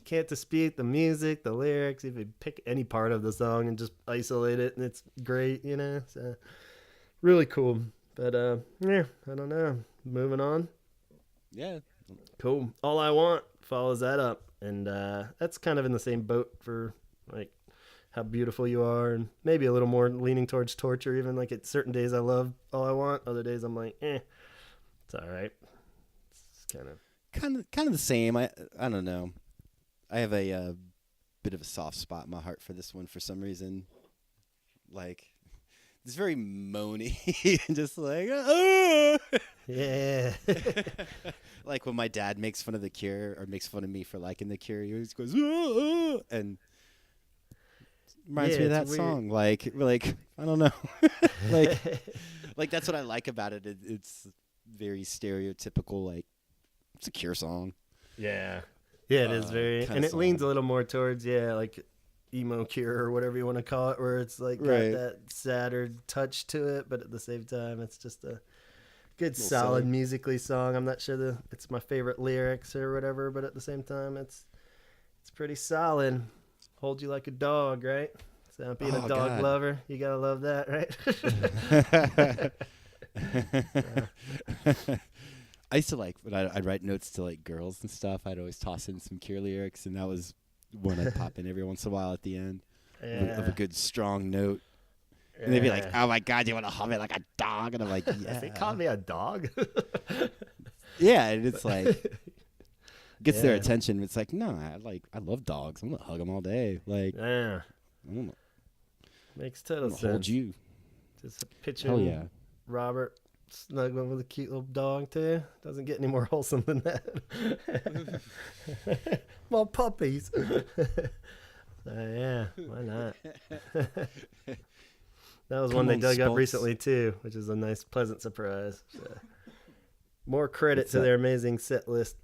can't dispute the music, the lyrics. If you pick any part of the song and just isolate it, and it's great, you know. So really cool. But yeah, I don't know. Moving on. Yeah. Cool. All I Want follows that up, and that's kind of in the same boat for like How Beautiful You Are, and maybe a little more leaning towards Torture. Even like at certain days I love All I Want, other days I'm like, it's all right. It's kind of the same. I don't know. I have a bit of a soft spot in my heart for this one for some reason. Like, it's very moany and just like, oh! Yeah. Like when my dad makes fun of The Cure or makes fun of me for liking The Cure, he always goes, oh! And reminds me of that song. Like I don't know. like that's what I like about it. It's very stereotypical, like, it's a Cure song. Yeah. Yeah, it is very, and it leans a little more towards, like emo Cure or whatever you want to call it, where it's like got that sadder touch to it, but at the same time, it's just a good, solid musically song. I'm not sure it's my favorite lyrics or whatever, but at the same time, it's pretty solid. Hold you like a dog, right? So being a dog lover, you gotta love that, right? I used to like when I'd write notes to like girls and stuff. I'd always toss in some Cure lyrics, and that was one I'd pop in every once in a while at the end of a good strong note. And they'd be like, "Oh my God, you want to hum it like a dog?" And I'm like, "Yeah." They call me a dog. Yeah, and it's like gets their attention. It's like, no, I love dogs. I'm gonna hug them all day. Like, makes total sense. Hold you. Just picture Robert snuggling with a cute little dog too. Doesn't get any more wholesome than that. More puppies. Yeah, why not? That was one they dug up recently too, which is a nice, pleasant surprise. So, more credit to their amazing set list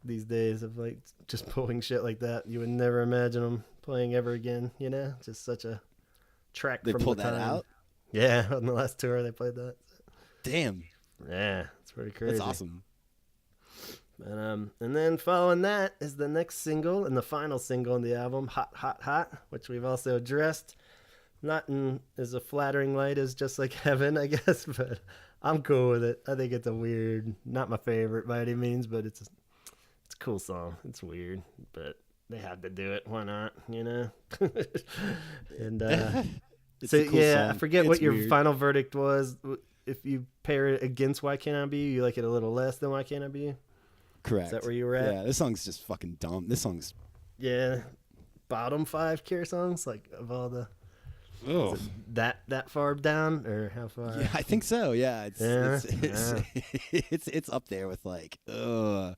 these days of like just pulling shit like that. You would never imagine them playing ever again. You know, just such a track from the time. They pulled that out. Yeah, on the last tour they played that. Damn. Yeah, it's pretty crazy. That's awesome. But, and then following that is the next single and the final single on the album, Hot, Hot, Hot, which we've also addressed. Not in as a flattering light as Just Like Heaven, I guess, but I'm cool with it. I think it's a weird, not my favorite by any means, but it's a cool song. It's weird, but they had to do it. Why not, you know? And so, cool song. I forget what your final verdict was. If you pair it against Why Can't I Be You, you like it a little less than Why Can't I Be You? Correct. Is that where you were at? Yeah, this song's just fucking dumb. This song's... Yeah. Bottom 5 Cure songs, like, of all the... Oh. Is it that far down, or how far? Yeah, I think so, yeah. It's up there with, like, Yeah,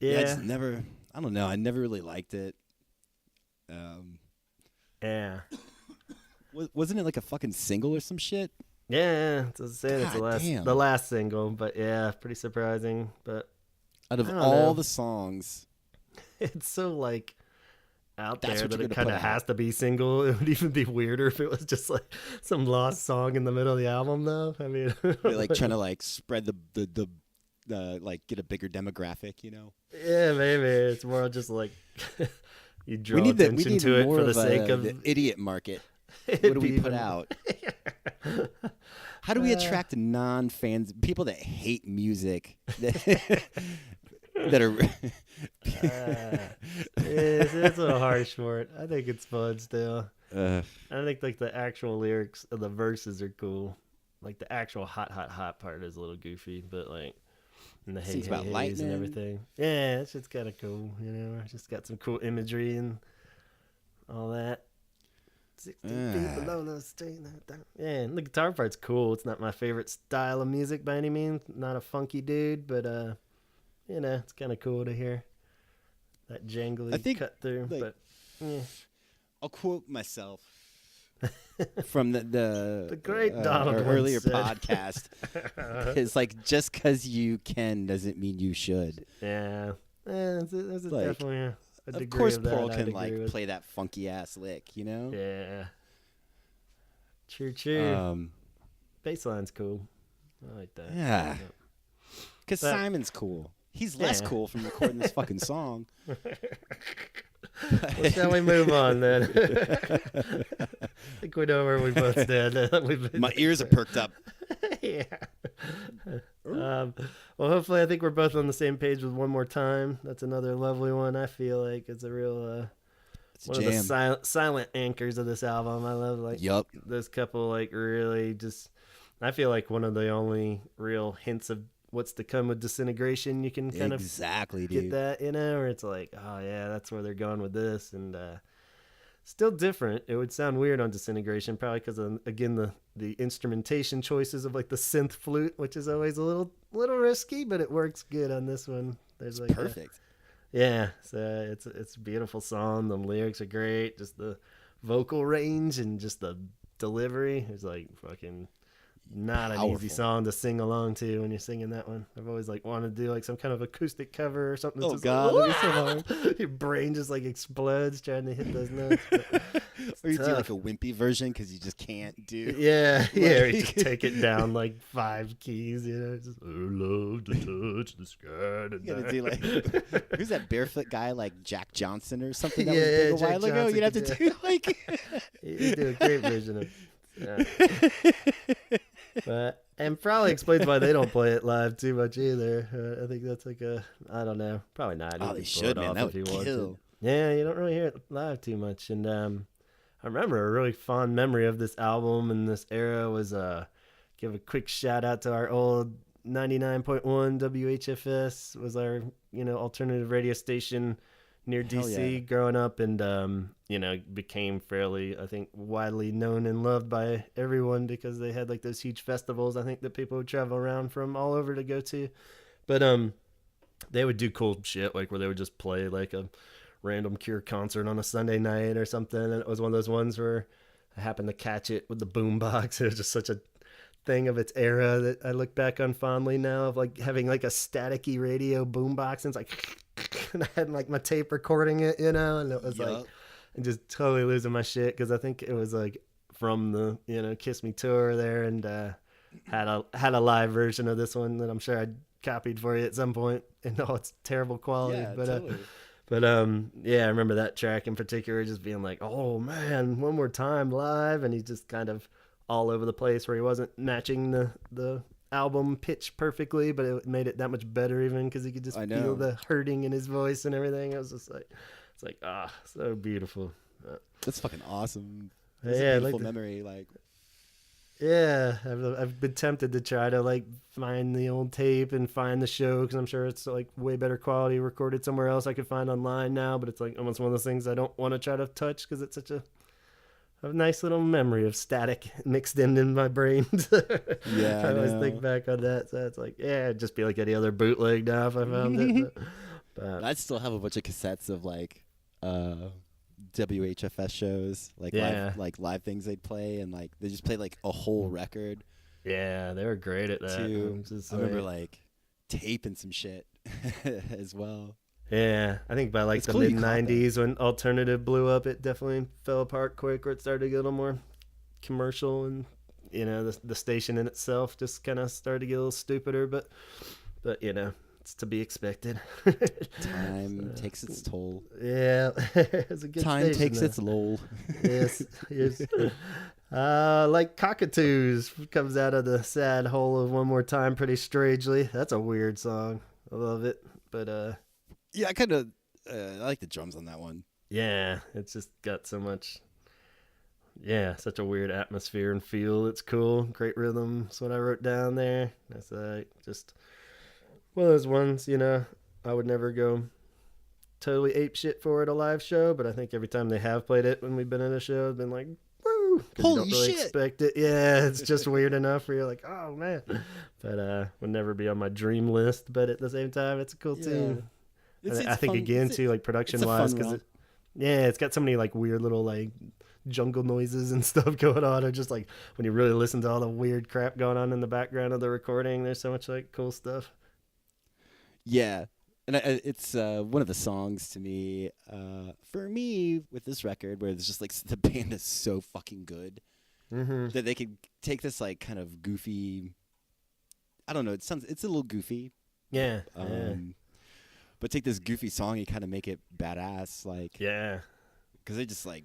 it's never... I don't know. I never really liked it. Yeah. Wasn't it like a fucking single or some shit? Yeah, it's the last single, but yeah, pretty surprising. But out of all the songs, it's so like out there that it kind of has to be single. It would even be weirder if it was just like some lost song in the middle of the album, though. I mean, they're like trying to like spread the like get a bigger demographic, you know? Yeah, maybe it's more just like you draw attention to it for the sake of the idiot market. What do we put out? How do we attract non-fans, people that hate music, that are... it's a harsh word. I think it's fun still. I think like the actual lyrics of the verses are cool. Like the actual hot, hot, hot part is a little goofy, but like and the hey, hey, heys and everything. Yeah, it's just kind of cool, you know. It's just got some cool imagery and all that. 60 feet below the street. Yeah, and the guitar part's cool. It's not my favorite style of music by any means. Not a funky dude, but you know, it's kind of cool to hear that jangly cut through. Like, but yeah. I'll quote myself from the great Donald earlier podcast. It's like just because you can doesn't mean you should. Yeah, there's like, definitely. Of course, Pearl can like play that funky ass lick, you know? Yeah. True. Bassline's cool. I like that. Yeah. Because Simon's cool. He's less cool from recording this fucking song. Well, shall we move on then? I think we know where we both stand. My ears are perked up. Yeah. Well, hopefully, I think we're both on the same page with One More Time. That's another lovely one. I feel like it's a real one of the silent anchors of this album. I love like this couple like really just. I feel like one of the only real hints of what's to come with Disintegration. You can kind of get that, you know, where it's like, oh yeah, that's where they're going with this, and still different. It would sound weird on Disintegration, probably because again the instrumentation choices of like the synth flute, which is always a little risky, but it works good on this one. There's like perfect. So it's a beautiful song. The lyrics are great. Just the vocal range and just the delivery is like fucking not an easy song to sing along to when you're singing that one. I've always like wanted to do like some kind of acoustic cover or something. Oh God, like, it's so hard. Your brain just like explodes trying to hit those notes. Or you do like a wimpy version because you just can't do. Yeah, yeah. You just take it down like 5 keys. You know, just I love to touch the sky tonight. You gotta do like who's that barefoot guy like Jack Johnson or something that was Yeah, big a Jack while ago? Johnson You'd have to could do like you do a great version of. Yeah. And probably explains why they don't play it live too much either. I think that's like I don't know, probably not. oh, they should, man. That would kill. Yeah, you don't really hear it live too much. And I remember a really fond memory of this album and this era was give a quick shout out to our old 99.1 WHFS was our alternative radio station near DC growing up, and became fairly, I think, widely known and loved by everyone because they had like those huge festivals I think that people would travel around from all over to go to. But they would do cool shit like where they would just play like a random Cure concert on a Sunday night or something, and it was one of those ones where I happened to catch it with the boombox. It was just such a thing of its era that I look back on fondly now, of like having like a staticky radio boombox, and it's like and I had like my tape recording it, and it was like and just totally losing my shit because I think it was like from the Kiss Me tour there, and had a live version of this one that I'm sure I copied for you at some point, and it's terrible quality, but totally. Yeah, I remember that track in particular just being like, oh man, one more time live, and he's just kind of all over the place where he wasn't matching the album pitch perfectly, but it made it that much better even because you could just feel the hurting in his voice and everything. It was just like, it's like, so beautiful. That's fucking awesome. That's a beautiful memory. Like, yeah, I've been tempted to try to like find the old tape and find the show because I'm sure it's like way better quality recorded somewhere else I could find online now, but it's like almost one of those things I don't want to try to touch because it's such a nice little memory of static mixed in my brain. Yeah, I always think back on that. So it's like, yeah, it'd just be like any other bootleg now if I found it. But I'd still have a bunch of cassettes of like WHFS shows, like live things they'd play, and like they just play like a whole record. Yeah, they were great at that. Too. I remember like taping some shit as well. Yeah, I think by like the mid '90s when alternative blew up, it definitely fell apart quick, where it started to get a little more commercial, and the station in itself just kind of started to get a little stupider. But it's to be expected. Time takes its toll. Yeah, it's a good time takes its lol. Yes. Like Cockatoos comes out of the sad hole of One More Time pretty strangely. That's a weird song. I love it, but yeah, I kind of I like the drums on that one. Yeah, it's just got so much. Yeah, such a weird atmosphere and feel. It's cool, great rhythm. That's what I wrote down there. That's just one of those ones. I would never go totally ape shit for at a live show, but I think every time they have played it when we've been at a show, I've been like, woo! Holy you don't really shit! Expect it. Yeah, it's just weird enough where you're like, oh man, but would never be on my dream list. But at the same time, it's a cool tune. I think fun. Again too, like production wise, because it's got so many like weird little like jungle noises and stuff going on, or just like when you really listen to all the weird crap going on in the background of the recording, there's so much like cool stuff. Yeah, and it's one of the songs to me, for me with this record, where it's just like the band is so fucking good that they could take this like kind of goofy. I don't know. It's a little goofy. Yeah. But take this goofy song and kind of make it badass, like because they just like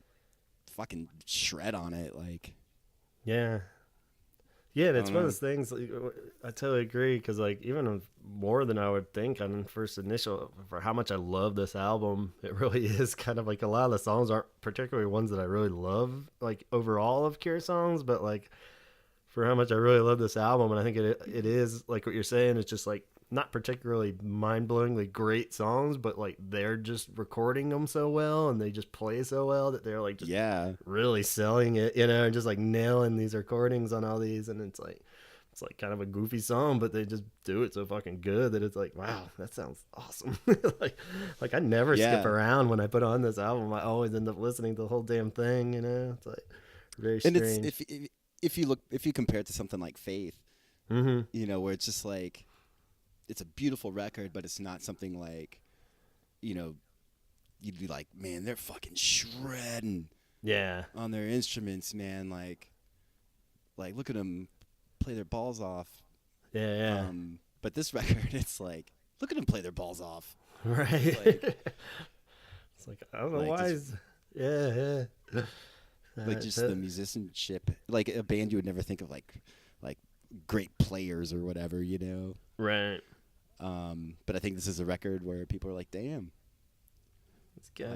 fucking shred on it, like that's one of those things. Like, I totally agree because like even more than I would think on first initial for how much I love this album, it really is kind of like a lot of the songs aren't particularly ones that I really love like overall of Cure songs, but like for how much I really love this album, and I think it is like what you're saying. It's just like not particularly mind-blowingly great songs, but like they're just recording them so well and they just play so well that they're like just really selling it, and just like nailing these recordings on all these, and it's like kind of a goofy song, but they just do it so fucking good that it's like, wow, that sounds awesome. like I never skip around when I put on this album. I always end up listening to the whole damn thing, it's like very strange. And if you compare it to something like Faith, you know, where it's just like, it's a beautiful record, but it's not something like, you know, you'd be like, man, they're fucking shredding on their instruments, man. Like look at them play their balls off. But this record, it's like, look at them play their balls off. Right. Like, it's like, I don't know like why. just, Like just the musicianship, like a band you would never think of, like great players or whatever, you know. Right. But I think this is a record where people are like, damn,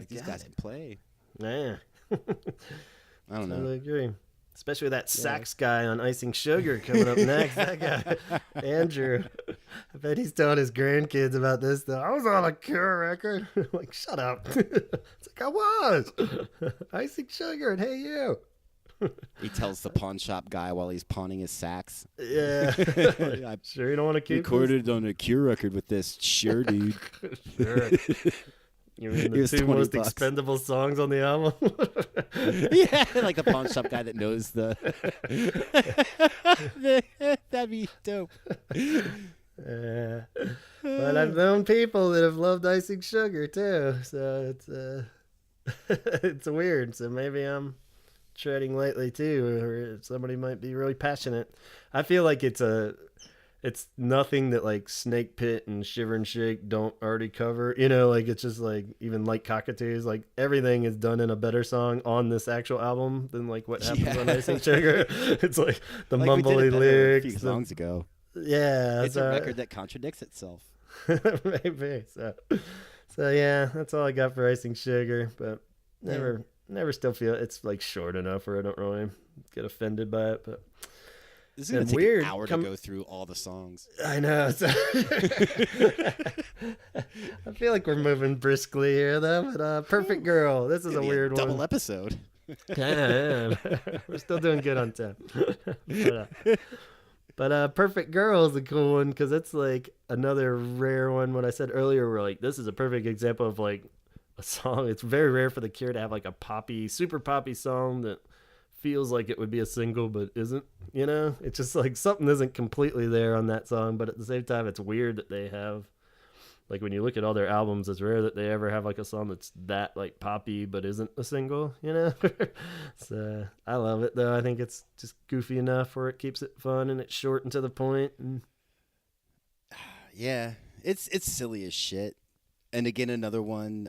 these guys can play. Yeah. I don't know. Totally agree. Especially with that sax guy on Icing Sugar coming up next. That guy, Andrew. I bet he's telling his grandkids about this stuff. I was on a Cure record. I'm like, shut up. It's like, I was. Icing Sugar and Hey You. He tells the pawn shop guy while he's pawning his sax. Yeah. I'm sure you don't want to keep recorded on a Cure record with this. Sure, dude. Sure. You mean the two most expendable songs on the album? Yeah, like the pawn shop guy that knows the... That'd be dope. But I've known people that have loved Icing Sugar, too. So it's weird. So maybe I'm treading lightly, too. Or somebody might be really passionate. I feel like it's nothing that like Snake Pit and Shiver and Shake don't already cover, you know, like it's just like even like Cockatoos, like everything is done in a better song on this actual album than like what happens on Icing Sugar. It's like the like mumbly lyrics. A few songs ago. Yeah. It's a record that contradicts itself. Maybe. So yeah, that's all I got for Icing Sugar, but never still feel it's like short enough where I don't really get offended by it, but this is going to take an hour to go through all the songs. I know. I feel like we're moving briskly here, though. But Perfect Girl. This is a weird one. Double episode. Yeah. We're still doing good on time. But Perfect Girl is a cool one because it's like another rare one. What I said earlier, we're like, this is a perfect example of like a song. It's very rare for the Cure to have like a poppy, super poppy song that feels like it would be a single but isn't, you know. It's just like something isn't completely there on that song, but at the same time it's weird that they have, like, when you look at all their albums, it's rare that they ever have like a song that's that like poppy but isn't a single, you know. So I love it though. I think it's just goofy enough where it keeps it fun and it's short and to the point, and yeah, it's silly as shit. And again, another one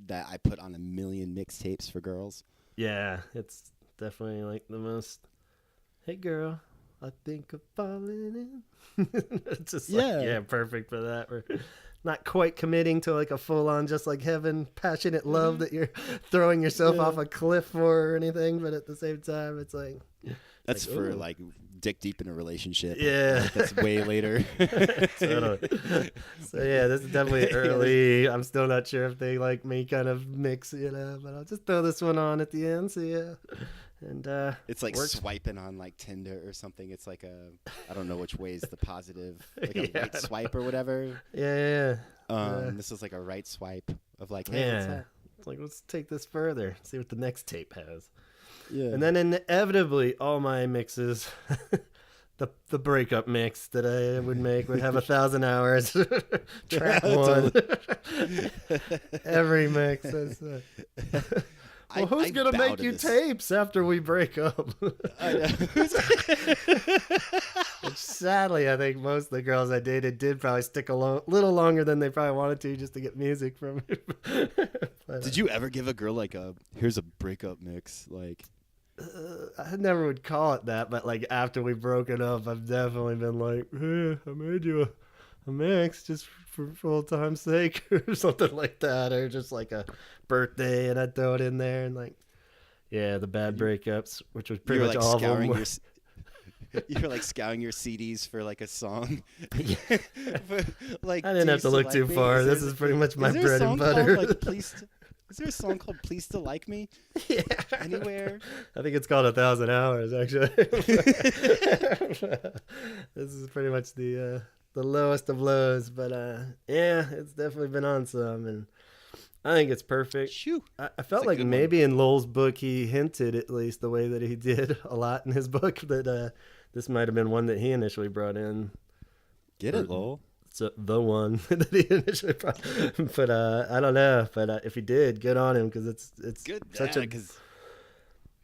that I put on a million mixtapes for girls. Yeah, it's definitely like the most, hey girl, I think of falling in. It's just like, perfect for that. We're not quite committing to like a full on just like heaven passionate love that you're throwing yourself off a cliff for or anything, but at the same time it's like that's like, for like dick deep in a relationship. Yeah. Like, that's way later. Totally. So yeah, this is definitely early. I'm still not sure if they like me kind of mix, you know, but I'll just throw this one on at the end. So yeah. And it's like swiping on like Tinder or something. It's like I don't know which way is the positive, like a right swipe or whatever. Yeah. This is like a right swipe of like, hey, what's up? It's like, let's take this further, see what the next tape has. Yeah. And then inevitably all my mixes, the breakup mix that I would make would have 1,000 hours. Track one. Every mix. Well, who's going to make you tapes after we break up? I know. Which sadly, I think most of the girls I dated did probably stick a little longer than they probably wanted to just to get music from me. But, did you ever give a girl like here's a breakup mix? Like, I never would call it that, but like after we've broken up, I've definitely been like, hey, I made you a mix just for full time's sake or something like that, or just like a birthday and I'd throw it in there and like, yeah, the bad breakups, which was pretty much like all of them. You were like scouring your CDs for like a song. Like, I didn't have to look too far. This is pretty much my bread and butter. Is there a song called Please Still Like Me? Yeah. Anywhere? I think it's called 1,000 Hours, actually. This is pretty much the lowest of lows, but yeah, it's definitely been on some. And I think it's perfect. Shoo. I felt like maybe in Lowell's book he hinted, at least the way that he did a lot in his book, that this might have been one that he initially brought in. Get it, Lowell? It's the one that he initially brought. But I don't know. But if he did, good on him, because it's good. Such a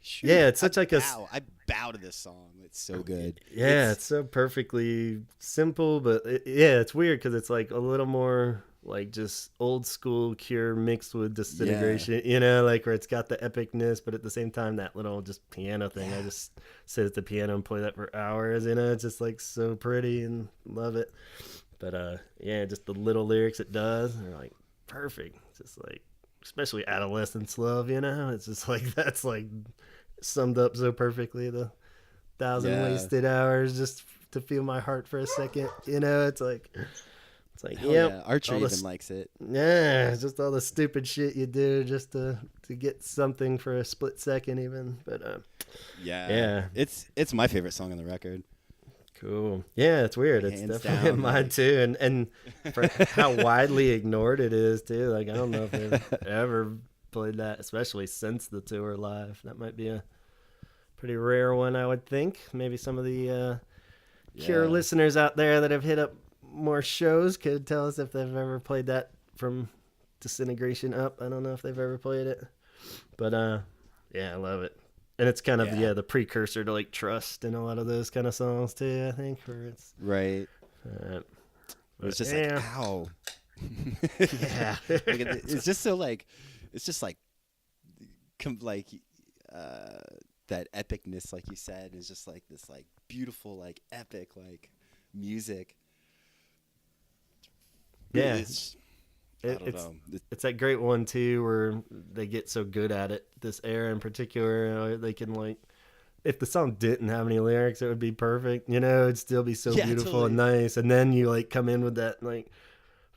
shoot, yeah, it's such I bow to this song. It's so good. Yeah, it's so perfectly simple, but it's weird because it's like a little more like just old school Cure mixed with Disintegration, you know, like where it's got the epicness, but at the same time that little just piano thing. I just sit at the piano and play that for hours, you know. It's just like so pretty and love it. But just the little lyrics it does are like perfect. It's just like, especially adolescence love, you know. It's just like that's like summed up so perfectly. The 1,000 wasted hours just to feel my heart for a second, you know. It's like Archer even likes it. Yeah, it's just all the stupid shit you do just to get something for a split second, even. But it's my favorite song on the record. Cool. Yeah, it's weird. It's Hands definitely down, mine too, and for how widely ignored it is too. Like, I don't know if they've ever played that, especially since the tour live. That might be a pretty rare one, I would think. Maybe some of the Cure listeners out there that have hit up more shows could tell us if they've ever played that from Disintegration up. I don't know if they've ever played it, but I love it. And it's kind of the precursor to like Trust and a lot of those kind of songs too, I think, where it's right. It's just like, ow. Yeah. It's just so like, it's just like, that epicness, like you said, is just like this like beautiful, like epic, like music. Yeah. I don't know. It's that great one too, where they get so good at it. This era in particular, you know, they can like, if the song didn't have any lyrics, it would be perfect. You know, it'd still be so beautiful and nice. And then you like come in with that like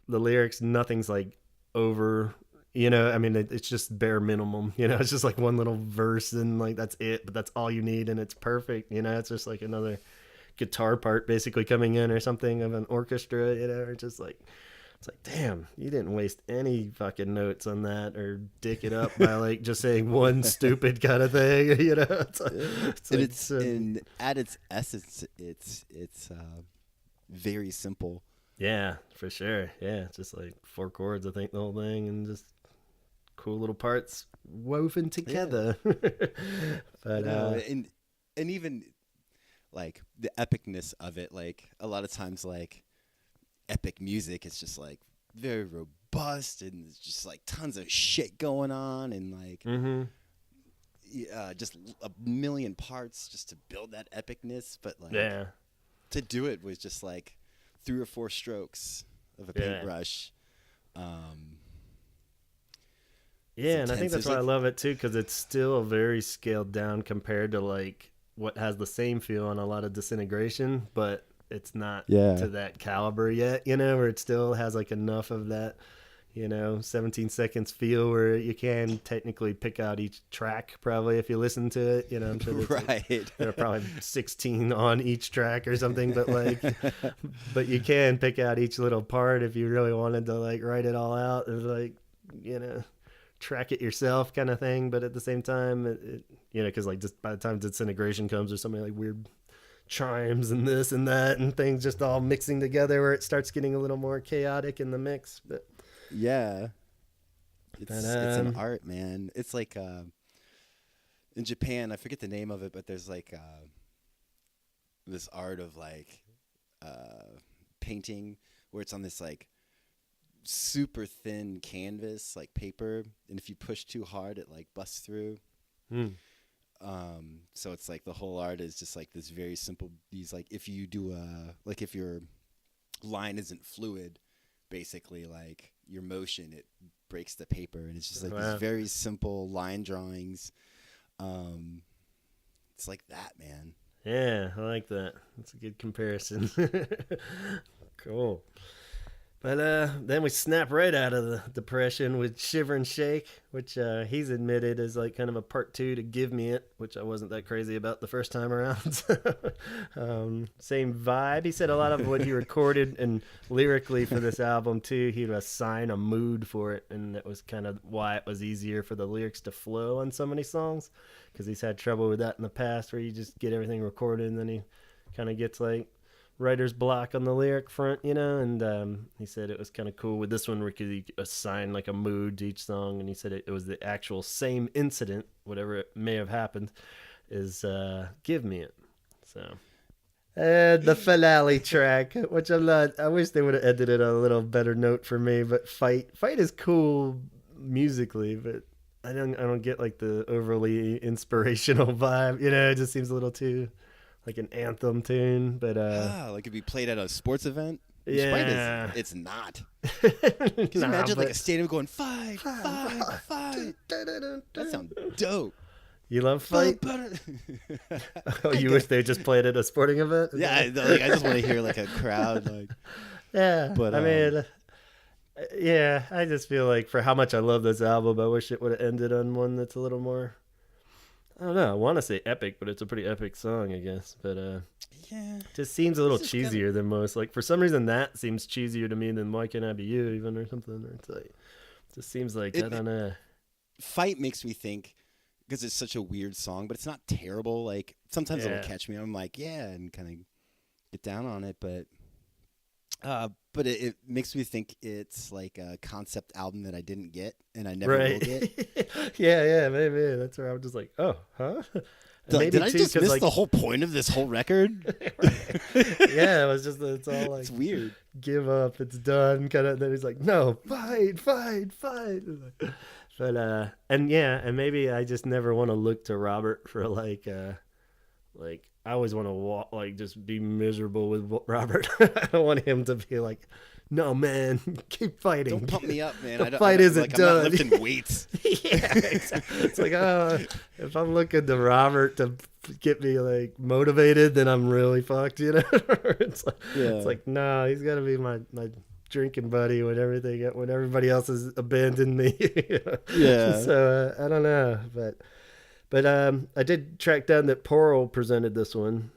the lyrics, nothing's like over. You know, I mean, it's just bare minimum. You know, it's just like one little verse and like that's it. But that's all you need, and it's perfect. You know, it's just like another guitar part basically coming in or something of an orchestra. You know, or just like. It's like, damn, you didn't waste any fucking notes on that or dick it up by like just saying one stupid kind of thing, you know. And at its essence, it's very simple. Yeah, for sure. Yeah, it's just like 4 chords, I think, the whole thing, and just cool little parts woven together. But and even like the epicness of it, like a lot of times, like. Epic music is just like very robust and there's just like tons of shit going on and like just a million parts just to build that epicness, but like to do it was just like 3 or 4 strokes of a paintbrush. And I think that's why I love it too, because it's still very scaled down compared to like what has the same feel on a lot of Disintegration, but it's not to that caliber yet, you know, where it still has like enough of that, you know, 17 seconds feel where you can technically pick out each track probably if you listen to it, you know. I'm sure there are probably 16 on each track or something, but like but you can pick out each little part if you really wanted to like write it all out and like, you know, track it yourself kind of thing. But at the same time, it you know, because like just by the time Disintegration comes, there's something like weird chimes and this and that and things just all mixing together where it starts getting a little more chaotic in the mix. But it's an art, man. It's like in Japan, I forget the name of it, but there's like this art of like painting where it's on this like super thin canvas, like paper, and if you push too hard it like busts through. So it's like the whole art is just like this very simple, these like if you do like if your line isn't fluid, basically like your motion, it breaks the paper, and it's just like these very simple line drawings. It's like that, man. Yeah, I like that. That's a good comparison. Cool. But then we snap right out of the depression with Shiver and Shake, which he's admitted is like kind of a part two to Give Me It, which I wasn't that crazy about the first time around. Same vibe. He said a lot of what he recorded and lyrically for this album too, he'd assign a mood for it, and that was kind of why it was easier for the lyrics to flow on so many songs, because he's had trouble with that in the past where you just get everything recorded and then he kind of gets like writer's block on the lyric front, and he said it was kind of cool with this one where he could assign like a mood to each song, and he said it was the actual same incident, whatever it may have happened, is Give Me It. So the finale track, which I wish they would have ended it on a little better note for me, but Fight is cool musically, but I don't get like the overly inspirational vibe, it just seems a little too like an anthem tune, but like it'd be played at a sports event. Yeah, it's not. Can you imagine like a stadium going fight? That sounds dope. You love Fight? Oh, you wish they just played at a sporting event? Yeah, I just want to hear like a crowd like. Yeah, but I mean, yeah, I just feel like for how much I love this album, I wish it would have ended on one that's a little more. I don't know. I want to say epic, but it's a pretty epic song, I guess. But yeah, just seems a little cheesier than most. Like for some reason, that seems cheesier to me than Why Can't I Be You, even, or something. Or it's like, it just seems like I don't know. Fight makes me think, because it's such a weird song, but it's not terrible. Like sometimes it'll catch me. I'm like, yeah, and kind of get down on it, but it makes me think it's like a concept album that I didn't get and I never will get. yeah, maybe. That's where I'm just like, oh, huh? Did I just miss the whole point of this whole record? Yeah, it was just, it's all like, it's weird. Give up, it's done. Kind of. Then he's like, no, fight. But and maybe I just never want to look to Robert for like I always want to just be miserable with Robert. I don't want him to be like, no, man, keep fighting. Don't pump me up, man. The fight isn't done. I'm not lifting weights. Yeah, exactly. It's like, if I'm looking to Robert to get me like motivated, then I'm really fucked, It's like, no, he's got to be my drinking buddy when everybody else has abandoned me. Yeah. So I don't know, but I did track down that Pearl presented this one,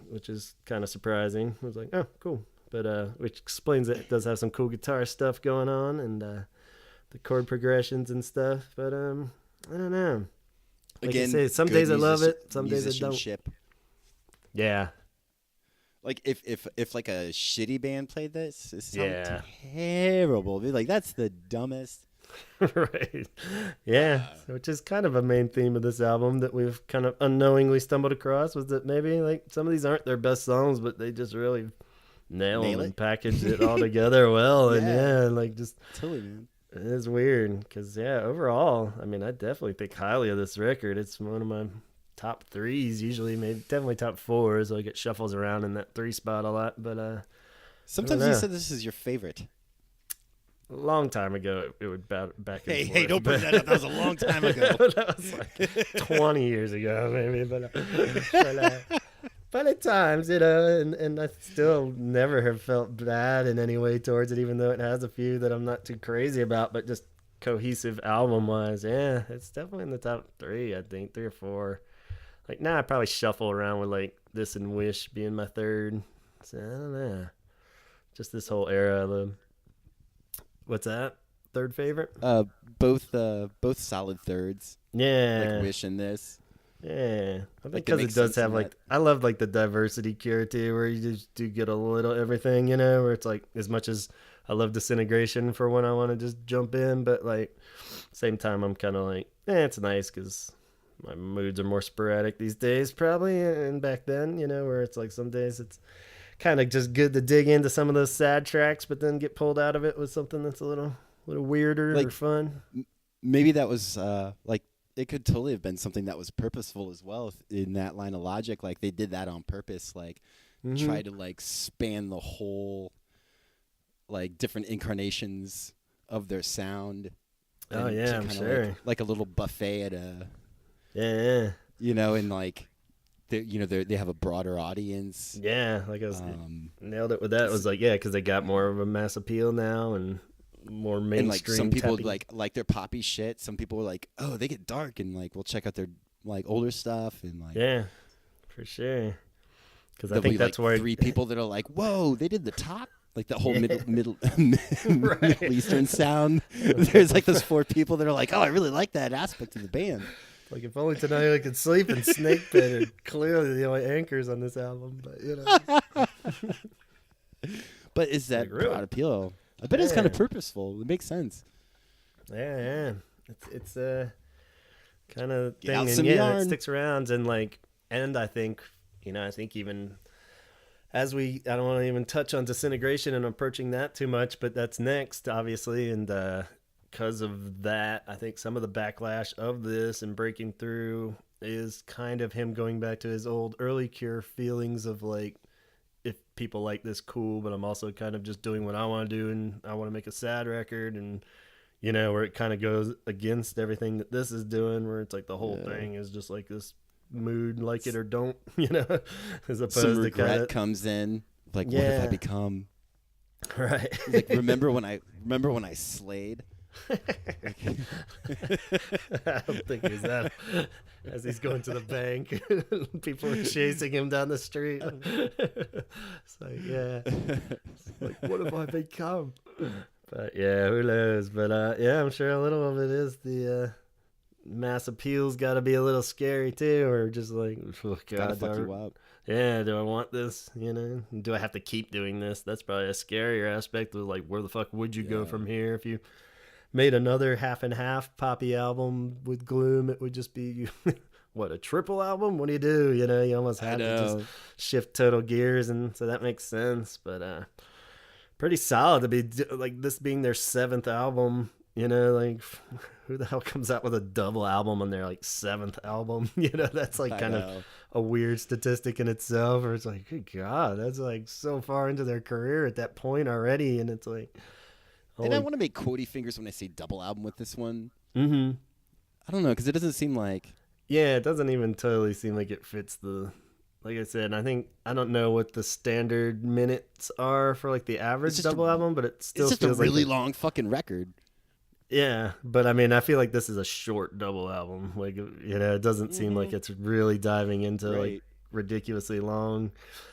which is kind of surprising. I was like, oh, cool. But which explains that it does have some cool guitar stuff going on and the chord progressions and stuff. But I don't know. Like again, I say, some days I love it, some days I don't. Yeah. Like if like a shitty band played this, it sounds terrible. It'd be like, that's the dumbest. Right. Yeah. Which is kind of a main theme of this album that we've kind of unknowingly stumbled across, was that maybe like some of these aren't their best songs, but they just really nail them and package it all together well. And like just totally, man. It is weird because overall, I mean, I definitely think highly of this record. It's one of my top threes usually, maybe definitely top fours. Like it shuffles around in that 3 spot a lot, but sometimes you said this is your favorite. A long time ago, it would back and forth. Hey, don't bring that up. That was a long time ago. That was like 20 years ago, maybe. But at times, and I still never have felt bad in any way towards it, even though it has a few that I'm not too crazy about, but just cohesive album-wise, it's definitely in the top 3, I think, 3 or 4. Like, now I probably shuffle around with, like, this and Wish being my 3rd. So, I don't know. Just this whole era of the... What's that? 3rd favorite? Both solid 3rds. Yeah. Like Wish and this. Yeah. I think because it does have like, I love like the diversity cure too, where you just do get a little everything, where it's like, as much as I love Disintegration for when I want to just jump in, but like same time I'm kind of like, it's nice because my moods are more sporadic these days probably, and back then, where it's like some days it's kind of just good to dig into some of those sad tracks, but then get pulled out of it with something that's a little weirder or fun. Maybe that was like, it could totally have been something that was purposeful as well in that line of logic. Like they did that on purpose, like try to like span the whole, like different incarnations of their sound. Oh yeah, I'm sure. Like a little buffet at a, yeah. and like they have a broader audience. Yeah, like I was nailed it with that. It was like, yeah, because they got more of a mass appeal now and more mainstream. And like some people tapping. like their poppy shit. Some people were like, oh, they get dark, and like we'll check out their like older stuff and like yeah, for sure. Because I there'll think be that's like where 3 people that are like, whoa, they did the top. Like the whole Middle Right. Eastern sound. There's like those 4 people that are like, oh, I really like that aspect of the band. Like, if only tonight I could sleep, and Snake Pit are clearly the only anchors on this album. But But is that Like, really? broad appeal? I bet it's kind of purposeful. It makes sense. yeah, it's a kind of Get out thing, and some yeah, yarn. it sticks around, and like, and I think even as I don't want to even touch on Disintegration and approaching that too much, but that's next, obviously, and because of that, I think some of the backlash of this and breaking through is kind of him going back to his old early Cure feelings of like, if people like this, cool, but I'm also kind of just doing what I want to do, and I want to make a sad record, and where it kind of goes against everything that this is doing, where it's like the whole thing is just like this mood, like it or don't, as opposed Some to regret kind of comes in. Like, what have I become? right. Like, remember when I slayed? I don't think it was that. As he's going to the bank, people are chasing him down the street. It's like, yeah, it's like, what have I become? But yeah, who knows? But yeah, I'm sure a little of it is the mass appeal's got to be a little scary too, or just like, oh God, Fuck you up. yeah, do I want this? Do I have to keep doing this? That's probably a scarier aspect of like, where the fuck would you go from here if you made another half and half poppy album with Gloom? It would just be what, a triple album? What do? You almost have to just shift total gears, and so that makes sense. But pretty solid to be like this being their 7th album. Like, who the hell comes out with a double album on their like 7th album? That's like kind of a weird statistic in itself. Or it's like, good God, that's like so far into their career at that point already, and it's like. And I want to make quotey fingers when I say double album with this one. Mm-hmm. I don't know, because it doesn't seem like. Yeah, it doesn't even totally seem like it fits the. Like I said, I don't know what the standard minutes are for like the average double album, but it still it's just feels a really like long fucking record. Yeah, but I mean, I feel like this is a short double album. Like, it doesn't seem like it's really diving into like ridiculously long.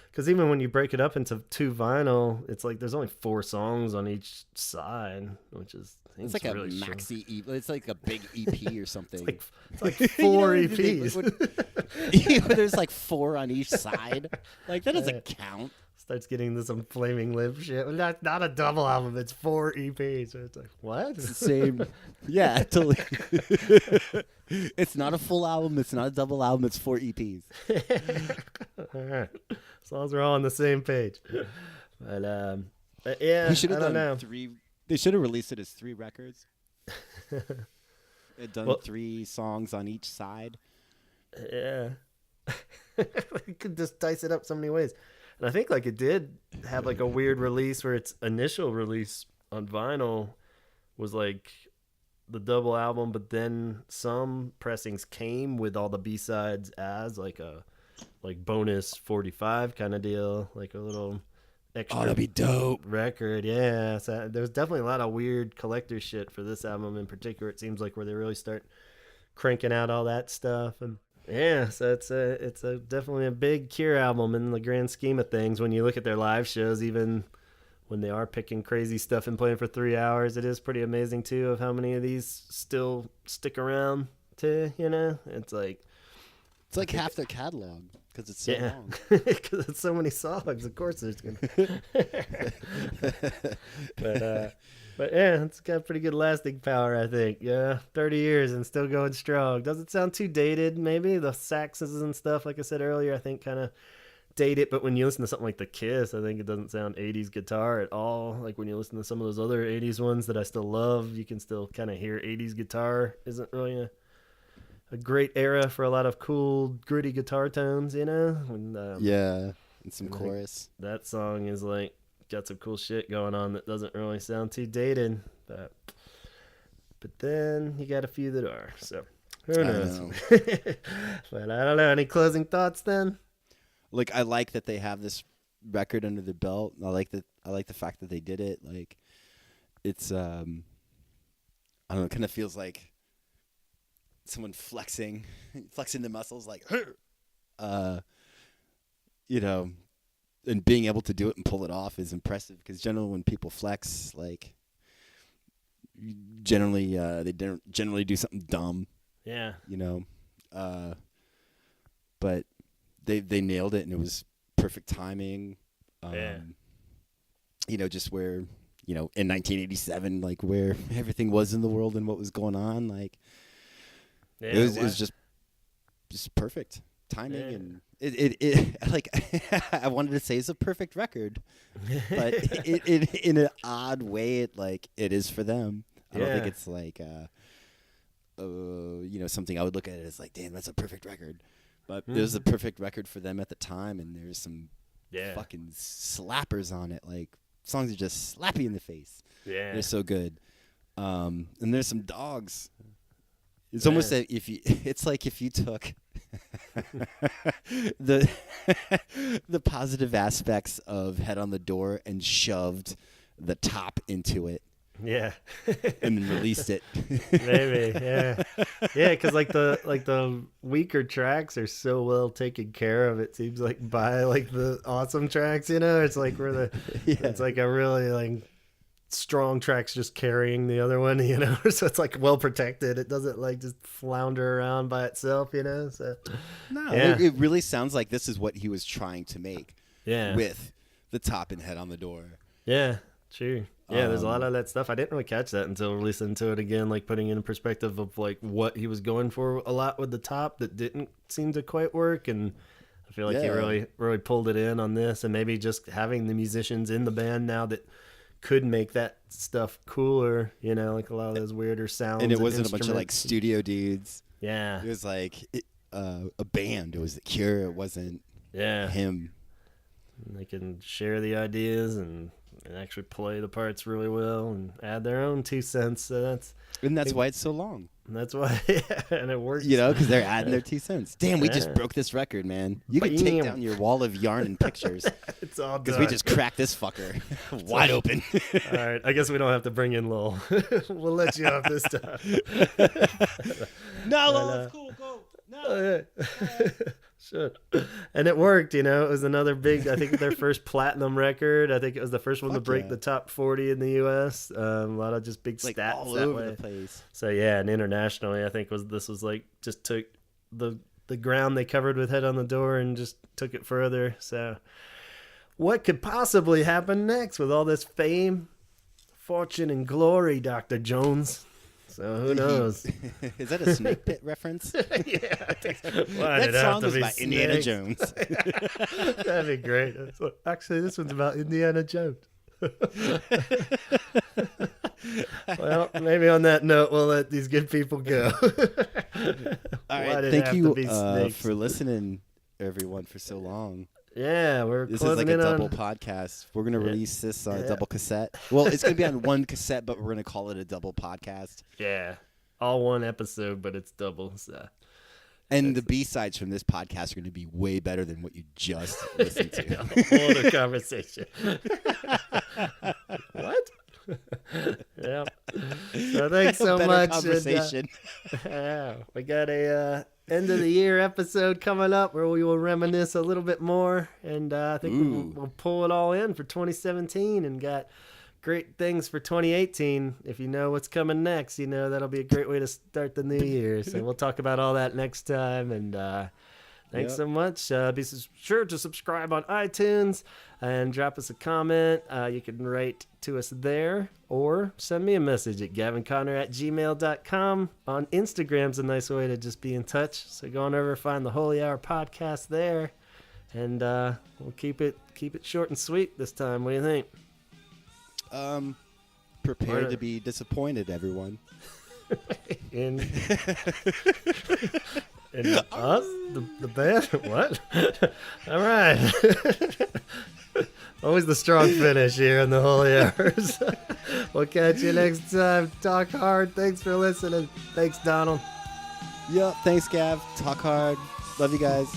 Because even when you break it up into 2 vinyl, it's like there's only 4 songs on each side, which is it's like really a maxi EP. It's like a big EP or something. it's like 4 EPs. There's like 4 on each side. Like, that doesn't count. Starts getting into some Flaming Lip shit. Not a double album. It's 4 EPs. So it's like, what? It's the same. Yeah, totally. It's not a full album. It's not a double album. It's 4 EPs. All right. As long as we're all on the same page. But yeah, We should have I don't done know. 3. They should have released it as 3 records. It done 3 songs on each side. Yeah. You could just dice it up so many ways. And I think like it did have like a weird release where its initial release on vinyl was like the double album, but then some pressings came with all the B-sides as like a bonus 45 kind of deal, like a little extra. Oh, that'd be dope. Record. Yeah, so there's definitely a lot of weird collector shit for this album in particular. It seems like where they really start cranking out all that stuff. And yeah, so it's a definitely a big Cure album in the grand scheme of things. When you look at their live shows, even when they are picking crazy stuff and playing for 3 hours, it is pretty amazing too of how many of these still stick around to, it's like half their catalog because it's so long. Because it's so many songs. Of course there's gonna but yeah, it's got pretty good lasting power, I think. Yeah, 30 years and still going strong. Doesn't sound too dated, maybe. The saxes and stuff, like I said earlier, I think kind of date it. But when you listen to something like The Kiss, I think it doesn't sound 80s guitar at all. Like when you listen to some of those other 80s ones that I still love, you can still kind of hear 80s guitar. Isn't really a great era for a lot of cool, gritty guitar tones, When, yeah, and some chorus. That song is like, got some cool shit going on that doesn't really sound too dated, but then you got a few that are. So Who knows? But I don't know. Any closing thoughts then? Like, I like that they have this record under their belt. I like the fact that they did it. Like, it's I don't know. It kind of feels like someone flexing the muscles, like, you know, and being able to do it and pull it off is impressive. Because generally, when people flex, like, generally they don't generally do something dumb. Yeah. You know, but they nailed it, and it was perfect timing. Yeah. You know, just where, you know, in 1987, like, where everything was in the world and what was going on, like, Yeah, it was just perfect timing, and it like I wanted to say it's a perfect record, but it in an odd way, it is for them. I don't think it's like you know, something I would look at it as like, damn, that's a perfect record. But it was a perfect record for them at the time, and there's some fucking slappers on it. Like, songs that just slap you in the face. Yeah, they're so good. And there's some dogs. It's almost that it's like if you took the positive aspects of Head on the Door and shoved the top into it. Yeah. And then released it. Maybe, yeah. Yeah, because like the weaker tracks are so well taken care of, it seems like, by like the awesome tracks, you know? It's like where it's like a really like strong track's just carrying the other one, you know? So it's like well protected. It doesn't like just flounder around by itself, you know? So no, it really sounds like this is what he was trying to make. Yeah. With the top and Head on the Door. Yeah, true. Yeah, there's a lot of that stuff. I didn't really catch that until listening to it again, like putting in perspective of like what he was going for a lot with the top that didn't seem to quite work. And I feel like he really pulled it in on this, and maybe just having the musicians in the band now that could make that stuff cooler, you know, like a lot of those weirder sounds. And it wasn't a bunch of like studio dudes. Yeah. It was like a band. It was The Cure. It wasn't him. And they can share the ideas and actually play the parts really well and add their own 2 cents. So that's why it's so long. That's why, and it works. You know, because they're adding their 2 cents. Damn, we just broke this record, man. You can take down your wall of yarn and pictures. It's all done. Because we just cracked this fucker wide open. All right, I guess we don't have to bring in Lowell. We'll let you off this time. No, Lowell, it's cool. Go. No. Sure. And it worked, you know. It was another big, I think, their first platinum record. I think it was the first one to break the top 40 in the U.S. A lot of just big stats all that over way. the place. So yeah, and internationally, I think this was like just took the ground they covered with Head on the Door and just took it further. So what could possibly happen next with all this fame, fortune, and glory, Dr. Jones? So who knows? Is that a Snake Pit reference? Yeah, I think so. That song was about Indiana Jones. That'd be great. Actually, this one's about Indiana Jones. Well, maybe on that note, we'll let these good people go. All right, thank you for listening, everyone, for so long. Yeah, this is like a double podcast. We're gonna release this on a double cassette. Well, it's gonna be on one cassette, but we're gonna call it a double podcast. Yeah, all one episode, but it's double. So. And the B-sides from this podcast are gonna be way better than what you just listened to. A whole other conversation. What? Yeah. So thanks so much. Conversation. Yeah, we got a end of the year episode coming up where we will reminisce a little bit more, and I think we'll pull it all in for 2017 and got great things for 2018. If you know what's coming next, you know that'll be a great way to start the new year. So we'll talk about all that next time, and thanks so much. Be sure to subscribe on iTunes and drop us a comment. You can write to us there or send me a message at gavinconner@gmail.com. On Instagram's a nice way to just be in touch. So go on over and find the Holy Hour podcast there, and we'll keep it short and sweet this time. What do you think? Prepare to be disappointed, everyone. In us? The band? What? All right. Always the strong finish here in the Holy Hours. We'll catch you next time. Talk hard. Thanks for listening. Thanks, Donald. Yeah, thanks, Gav. Talk hard. Love you guys.